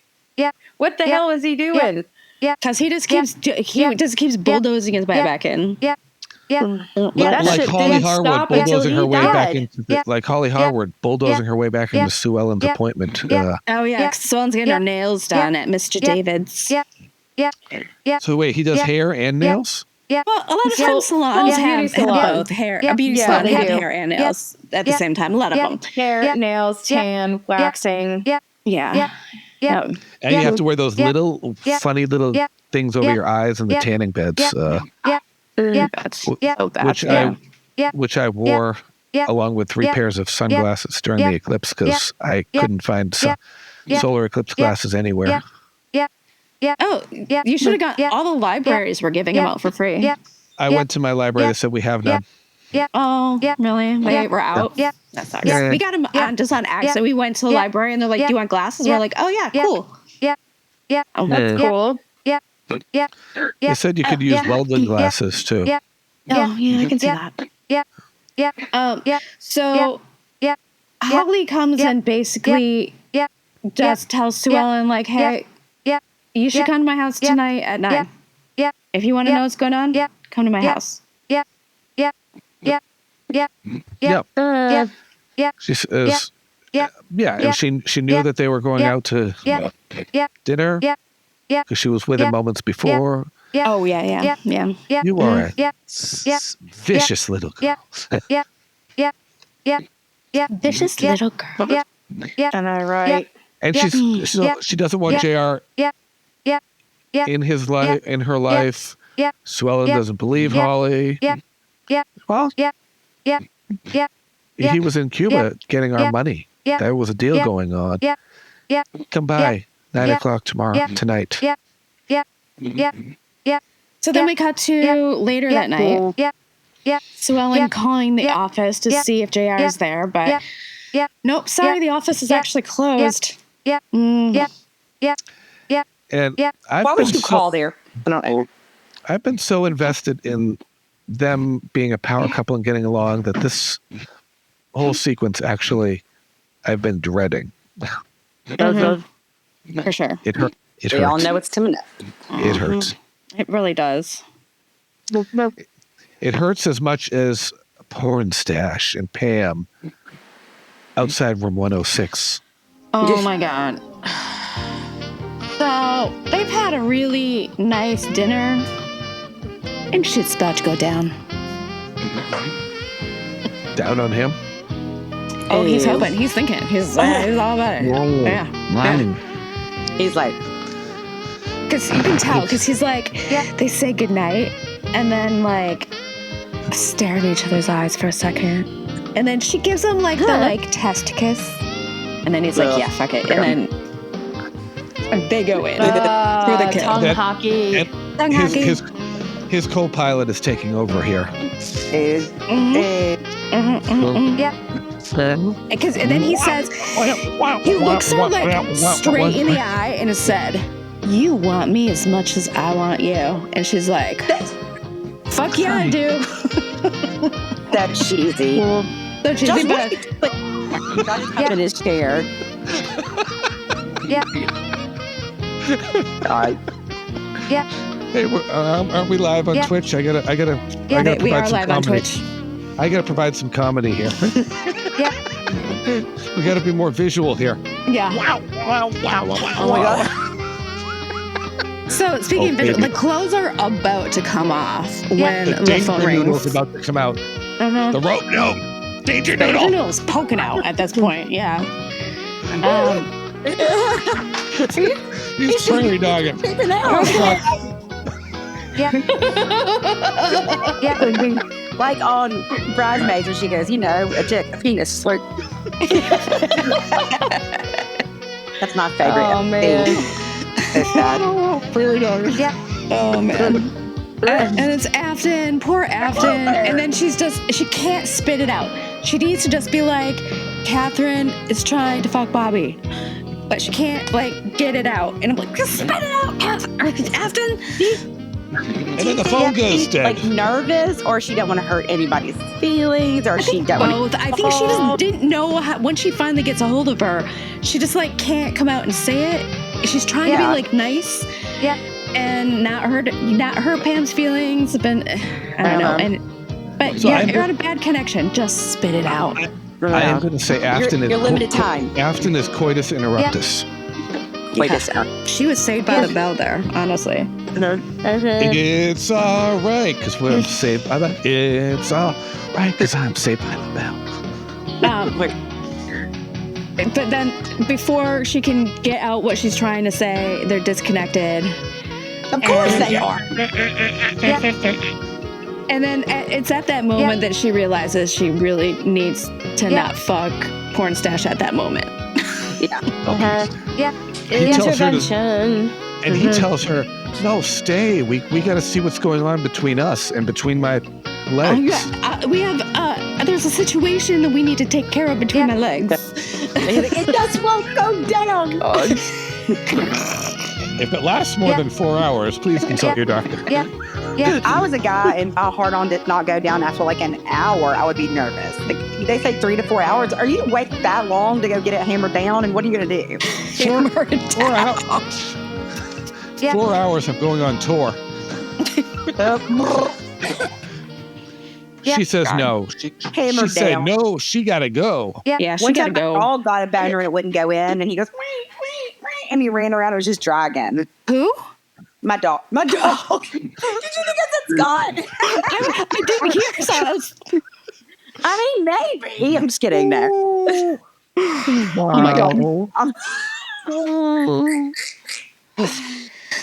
What the hell is he doing? Because he just keeps bulldozing his way back in. Like Holly Harwood bulldozing her way back into like Holly Harwood bulldozing her way back into Sue Ellen's appointment. Oh yeah, Sue Ellen's getting her nails done at Mr. David's. So wait, he does hair and nails? Well, a lot of times salons have both hair. A beauty salon have hair and nails at the same time. A lot of them. Hair, nails, tan, waxing. Yeah. And you have to wear those little funny little things over your eyes and the tanning beds. Which I wore along with 3 pairs of sunglasses during the eclipse because I couldn't find solar eclipse glasses anywhere. Oh, you should have got all the libraries were giving them out for free. I went to my library. They said we have none. Oh, really? They were out? That sucks. We got them just on accident. We went to the library and they're like, do you want glasses? We're like, oh, yeah, cool. Oh, that's cool. They said you could use welding glasses too. Oh, yeah, I can see that. So Holly comes and basically just tells Sue Ellen, like, hey, you should come to my house tonight at 9. If you want to know what's going on, come to my house. She says, and she knew that they were going out to dinner because she was with him moments before. Oh, yeah. You are a vicious little girl. Vicious little girl. And I write. And she doesn't want JR in his life, in her life. Sue Ellen doesn't believe Holly. Well, he was in Cuba getting our money. There was a deal going on. Come by 9 o'clock tonight. So then we cut to later that night. Sue Ellen calling the office to see if JR is there, but nope, sorry, the office is actually closed. And why would you call there? I don't know. I've been so invested in them being a power couple and getting along that this whole sequence actually I've been dreading. For sure. It hurt. It we hurts. all know it's Tim and It hurts. It really does. It hurts as much as Pornstache and Pam outside room 106. Oh my God. So they've had a really nice dinner, and shit's about to go down. Down on him? Oh, he's hoping. He's thinking. He's all about it. Yeah. He's like, Because you can tell, because he's like, they say goodnight, and then like stare in each other's eyes for a second, and then she gives him like the like test kiss, and then he's like, yeah, fuck it, and then they go in for the kill. Tongue hockey. His co-pilot is taking over here. Because and then he says, he looks her like straight in the eye and has said, "You want me as much as I want you," and she's like, "Fuck yeah, I do." that's cheesy. So cheesy, Just but wait. He got his in his chair. Yeah. Yeah. Hey, aren't we live on Twitch? I gotta we are provide some live on comedy. Twitch. I gotta provide some comedy here. Yeah. We gotta be more visual here. Yeah. Wow. Oh my God. So speaking of visual, the clothes are about to come off when the phone noodle's rings. about to come out. The rope, no. Danger Danger noodle's poking out at this point. Yeah. He's prairie dogging. Yeah. Yeah. Like on Bridesmaids when she goes, a penis slurp. That's my favorite. Oh, man. It's sad. Prairie dogging. Yeah. Oh man. And it's Afton, poor Afton, and then she can't spit it out. She needs to just be like, Katherine is trying to fuck Bobby, but she can't like get it out. And I'm like, just spit it out, Afton. And then the phone goes dead. Like nervous, or she don't want to hurt anybody's feelings, or she don't want Both. I think she just didn't know how, when she finally gets a hold of her, she just like can't come out and say it. She's trying to be like nice. Yeah. And not hurt Pam's feelings, but I don't know. But So you're on a bad connection. Just spit it out. I am going to say Afton is your limited time. Afton is coitus interruptus. Wait a second. She was saved by the bell there, honestly. It's all right because we're saved by the. It's all right because I'm saved by the bell. But then before she can get out what she's trying to say, they're disconnected. Of course they are. And then it's at that moment that she realizes she really needs to not fuck Pornstache at that moment. He tells her Intervention. and he tells her, "No, stay. We got to see what's going on between us and between my legs." We have there's a situation that we need to take care of between my legs. It just won't go down. If it lasts more than 4 hours, please consult your doctor. Yeah. If I was a guy and my hard on did not go down after like an hour, I would be nervous. Like, they say 3 to 4 hours. Are you wait that long to go get it hammered down? And what are you going to do? 4 hours. 4 hours of going on tour. She says no. She said no. She got to go. Yeah, she One gotta time my go. dog got a boner and it wouldn't go in, and he goes, wee, wee, wee, and he ran around. It was just dry again. Who? My dog. Did you think that's Scott? I didn't hear sounds. I mean, maybe. I'm just kidding. No. Oh my God.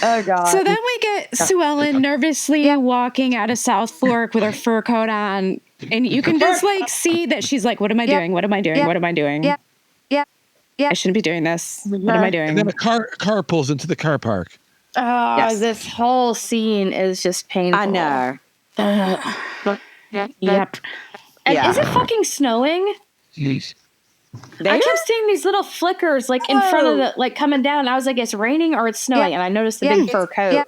Oh God. So then we get Sue Ellen nervously walking out of South Fork with her fur coat on, and you can just like see that she's like, "What am I doing? What am I doing? What am I doing? Yeah. I shouldn't be doing this. What am I doing?" And then a car pulls into the car park. Oh, this whole scene is just painful. I know. Yep. And is it fucking snowing? Jeez. I kept seeing these little flickers like in front of the like coming down. I was like, it's raining or it's snowing, and I noticed the big fur coat,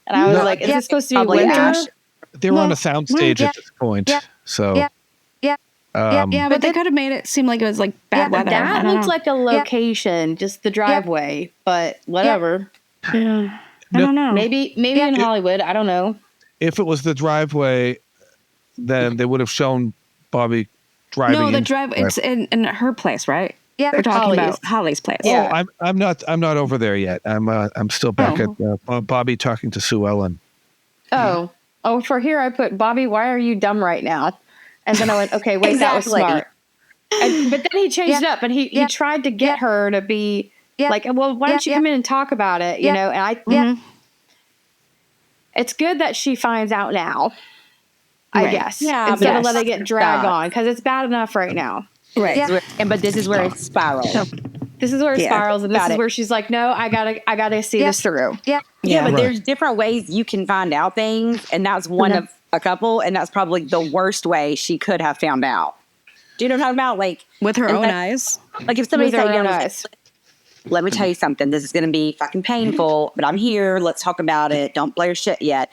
and I was like, is this supposed to be winter? They were on a soundstage at this point, so but they could have made it seem like it was like bad weather. That looks like a location, just the driveway, but whatever. And I don't know. Maybe in Hollywood. I don't know. If it was the driveway, then they would have shown Bobby driving. No, the drive. It's in her place, right? Yeah, we're talking Holly's. about Holly's place. Oh, I'm not over there yet. I'm still back at Bobby talking to Sue Ellen. Oh, for here I put, Bobby, why are you dumb right now? And then I went, okay, wait, that was smart. But then he changed it up, and he tried to get her to be like, well, why don't you come in and talk about it? You know, and it's good that she finds out now, I guess. Yeah, instead of letting it drag on, because it's bad enough right now. Right. Yeah. But this is where it spirals. This is where it spirals, and this is where she's like, no, I gotta see this through. Yeah, but there's different ways you can find out things, and that's one of a couple, and that's probably the worst way she could have found out. Do you know what I'm talking about? Like with her own eyes. Like if somebody said, let me tell you something, this is gonna be fucking painful, but I'm here, let's talk about it. Don't blare shit yet.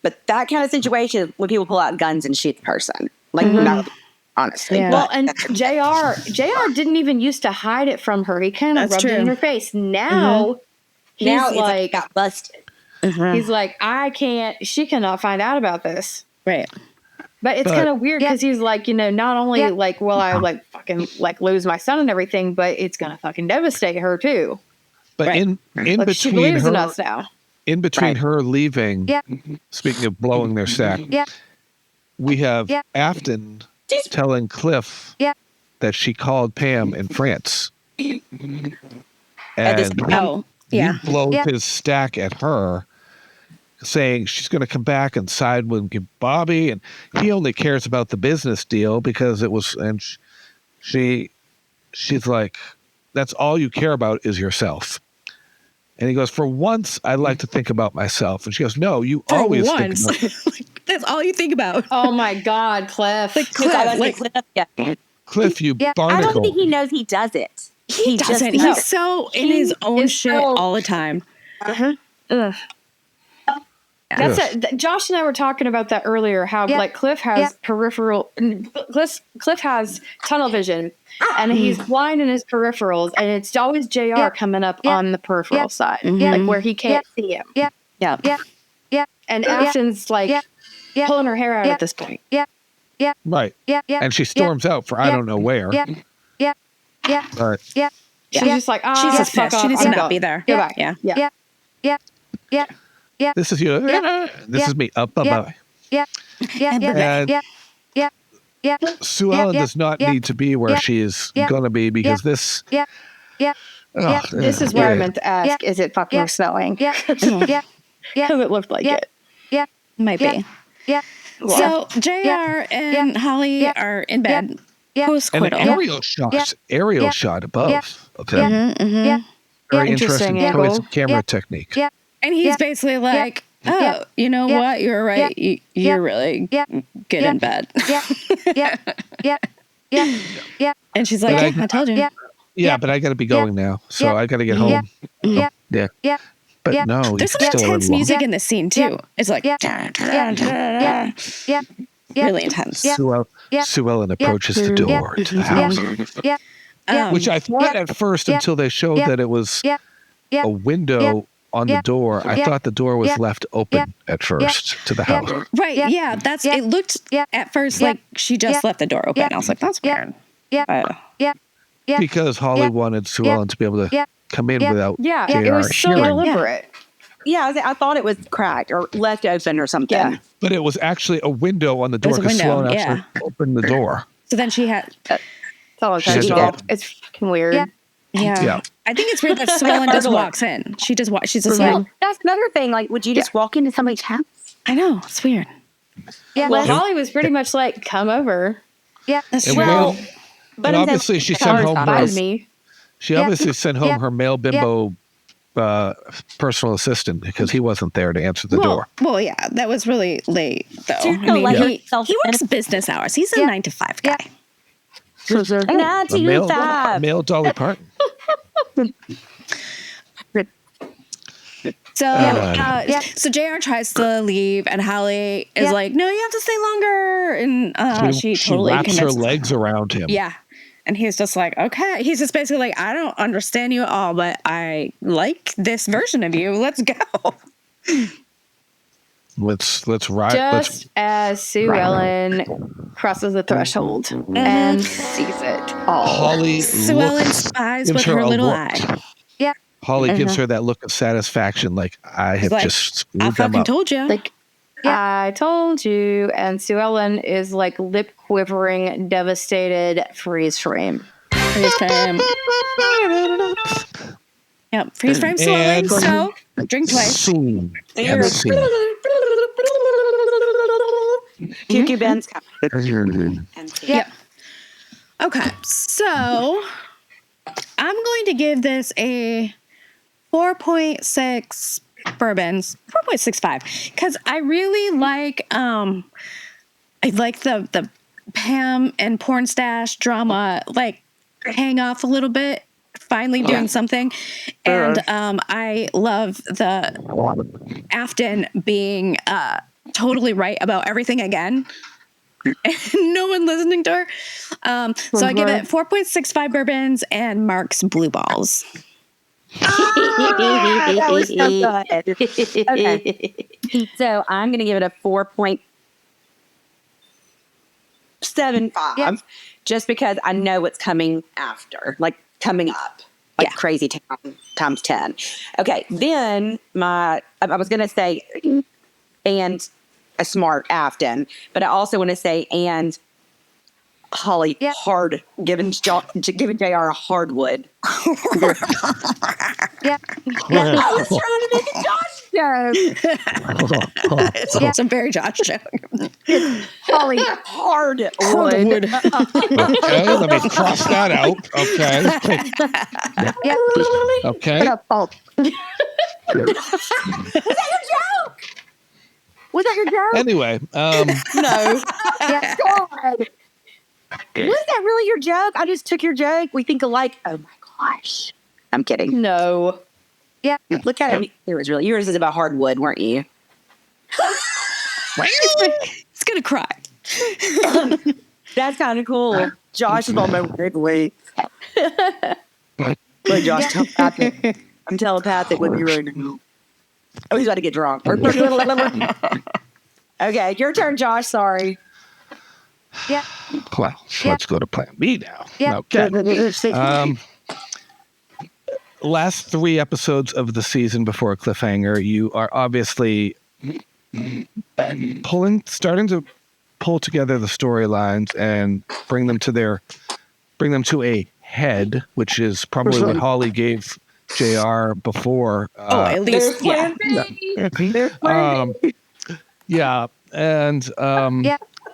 But that kind of situation when people pull out guns and shoot the person. Like no, honestly. Yeah. Well, and JR didn't even used to hide it from her. He kind of rubbed it in her face. Now he's like got busted. He's like, she cannot find out about this. Right. But it's kind of weird because he's like, not only like, will I like fucking like lose my son and everything, but it's going to fucking devastate her too. But in like between she believes her, in us now. In between her leaving, speaking of blowing their stack, we have Afton telling Cliff that she called Pam in France. And he blows his stack at her, saying she's going to come back and side with Bobby, and he only cares about the business deal because it was, and she's like, that's all you care about is yourself. And he goes, for once, I like to think about myself. And she goes, no, you for always once. think about That's all you think about. Oh my God, Cliff. Cliff, you barnacle. I don't think he knows he does it. He doesn't. He's so in his own shit all the time. Josh and I were talking about that earlier, how like Cliff has Cliff has tunnel vision, and he's blind in his peripherals, and it's always JR coming up on the peripheral side, like where he can't see him. And Afton's like pulling her hair out at this point. Right. And she storms out for I don't know where. But she's just like, she's just fuck off. She needs to not be there. Goodbye. This is you. This is me. Up above. And Sue Ellen does not need to be where she is going to be because this. This is where I meant to ask: is it fucking snowing? Because it looked like it. Might be. So JR and Holly are in bed. Post-quittal. And an aerial shot above of him. Very interesting choice of camera technique. And he's basically like, oh, you know what? You're right. You're really good in bed. And she's like, I told you. Yeah, but I got to be going now. So I got to get home. Yeah. But no. There's some intense music in this scene, too. It's like, really intense. Sue Ellen approaches the door to the house. Which I thought at first until they showed that it was a window on the door. I thought the door was left open at first to the house. Right, yeah. It looked at first like she just left the door open. I was like, that's weird. Because Holly wanted Sue Ellen to be able to come in without JR it was so hearing. deliberate. Yeah, I thought it was cracked or left open or something. Yeah. But it was actually a window on the door because Sue Ellen actually opened the door. So then she had... It's all intentional. It's fucking weird. Yeah. I think it's weird that Sue Ellen just walks in. She's just like... That's another thing. Like, would you just walk into somebody's house? I know. It's weird. Well, Holly was pretty much like, come over. Yeah, that's true. true. But obviously she sent home her... She obviously sent home her male bimbo personal assistant because he wasn't there to answer the door. Well, yeah, that was really late, though. I mean, he works business hours. He's a 9-to-5 guy. 9-to-5. Male Dolly Parton. So JR tries to leave, and Holly is like, "No, you have to stay longer." And she totally wraps her convinced legs around him. Yeah, And he's just like, okay. He's just basically like, I don't understand you at all, but I like this version of you. Let's go. Let's ride. Just as Sue Ellen crosses the threshold and sees it all. Holly Sue Ellen spies with her little eye. Yeah. Holly gives her that look of satisfaction, like I have Like, just screwed I them fucking up. told you. Like, I told you. And Sue Ellen is like lip quivering, devastated, freeze frame. Freeze frame. Yep. Freeze frame Sue Ellen. So drink twice. Scene. And scene. QQ Ben's Yep. Okay. So I'm going to give this a 4.6 bourbons, 4.65, because I really like I like the Pam and Pornstache drama, like hang off a little bit, finally doing something, and I love the Afton being totally right about everything again. And no one listening to her. So I give it 4.65 bourbons and Mark's blue balls. that was so good. Okay. So I'm going to give it a 4.75 just because I know what's coming after, like coming up, like crazy times 10. Okay. Then I was going to say, and a smart Afton, but I also want to say, and Holly hard, giving JR a hardwood. I was trying to make a Josh joke. It's a very Josh joke. Holly hardwood. Okay, let me cross that out. Okay. Okay. Was that your joke? Anyway, No. God. Was that really your joke? I just took your joke. We think alike. Oh my gosh. I'm kidding. No. Yeah. Look at it. It was really yours is about hardwood, weren't you? It's gonna cry. That's kind of cool. Josh is on my way. But Josh, telepathic. I'm telepathic with you right now. Oh, he's about to get drunk. Okay, your turn, Josh. Sorry. Yeah. well, let's go to plan B now. Yeah. Okay. Last 3 episodes of the season before a cliffhanger, you are obviously starting to pull together the storylines and bring them to a head, which is probably what Holly gave JR before. At least, yeah. Yeah, and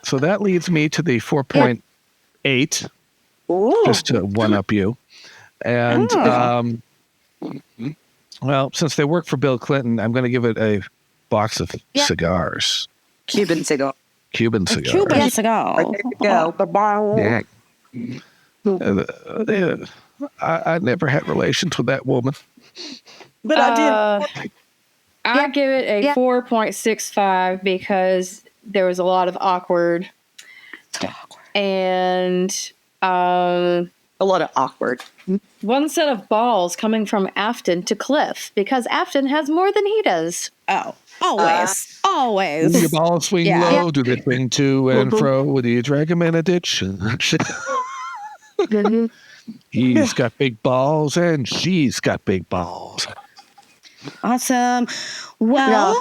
so that leads me to the 4.8, just to one-up you. And, well, since they work for Bill Clinton, I'm going to give it a box of cigars. Cuban cigar. Cuban cigars. Cuban cigar. There you go. Bye-bye. Yeah. I never had relations with that woman. But I did. I give it a 4.65 because there was a lot of awkward. And a lot of awkward. One set of balls coming from Afton to Cliff because Afton has more than he does. Oh, always. Do your balls swing low? Do they swing to and fro? Do you drag them in a ditch? He's got big balls and she's got big balls. Awesome. Well,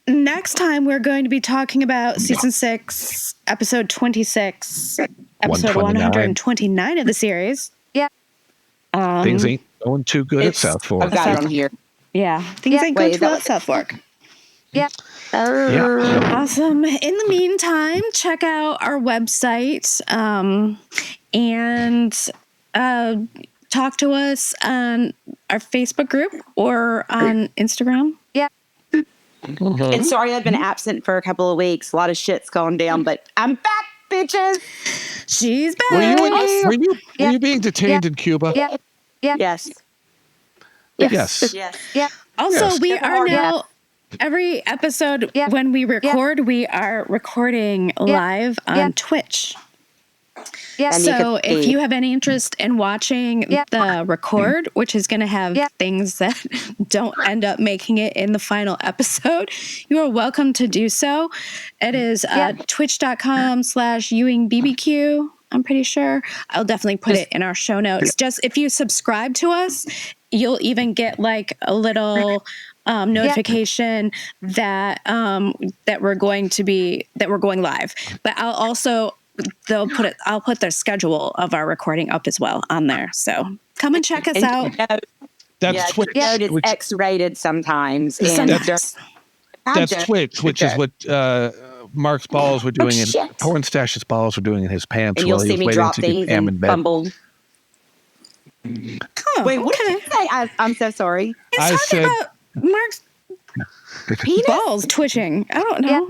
next time we're going to be talking about season 6, episode 26, episode 129 of the series. Yeah. Things ain't going too good at South Fork. I've got it on here. Yeah. Things ain't going too well at South Fork. Yeah. Awesome. In the meantime, check out our website and talk to us on our Facebook group or on Instagram. Yeah. And sorry I've been absent for a couple of weeks. A lot of shit's gone down, but I'm back, bitches. She's back. Were you being detained in Cuba? Yeah. Yes. Yeah. Also, we are now every episode when we record, we are recording live on Twitch. Yeah. So if you have any interest in watching the record, which is going to have things that don't end up making it in the final episode, you are welcome to do so. It is twitch.com/EwingBBQ. I'm pretty sure. I'll definitely put it in our show notes. Just if you subscribe to us, you'll even get like a little notification that we're going live. But I'll put the schedule of our recording up as well on there. So come and check us out. That's Twitch. It's X-rated sometimes. That's Twitch, which is what Mark's balls were doing, and Pornstache's balls were doing in his pants. And you'll while see he was me waiting drop to get things Pam in and bed. fumbled. Oh, Wait, what did you say? I'm so sorry. I said about Mark's balls twitching. I don't know.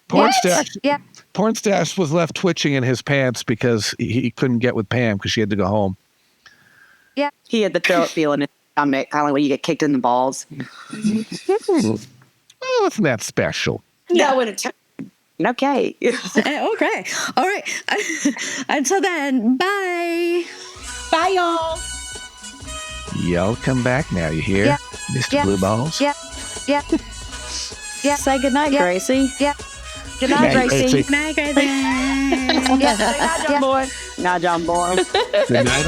Pornstache was left twitching in his pants because he couldn't get with Pam because she had to go home. Yeah. He had the throat feeling in his stomach, kind of like when you get kicked in the balls. Well, isn't that special? No, okay. Okay. All right. Until then, bye. Bye, y'all. Y'all come back now, you hear? Mr. Blue Balls? Say goodnight, Gracie. Good night, Gracie. Good night, Gracie. Good night, John Boy. Night, John Boy. Good night.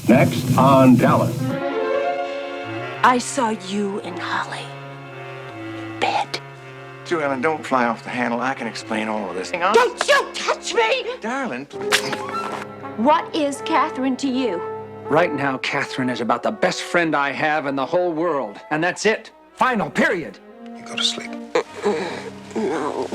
Next on Dallas. I saw you and Holly. Bed. Sue Ellen, don't fly off the handle. I can explain all of this. Hang on. Don't you touch me! Darling. What is Katherine to you? Right now, Katherine is about the best friend I have in the whole world. And that's it. Final, period. You go to sleep. No.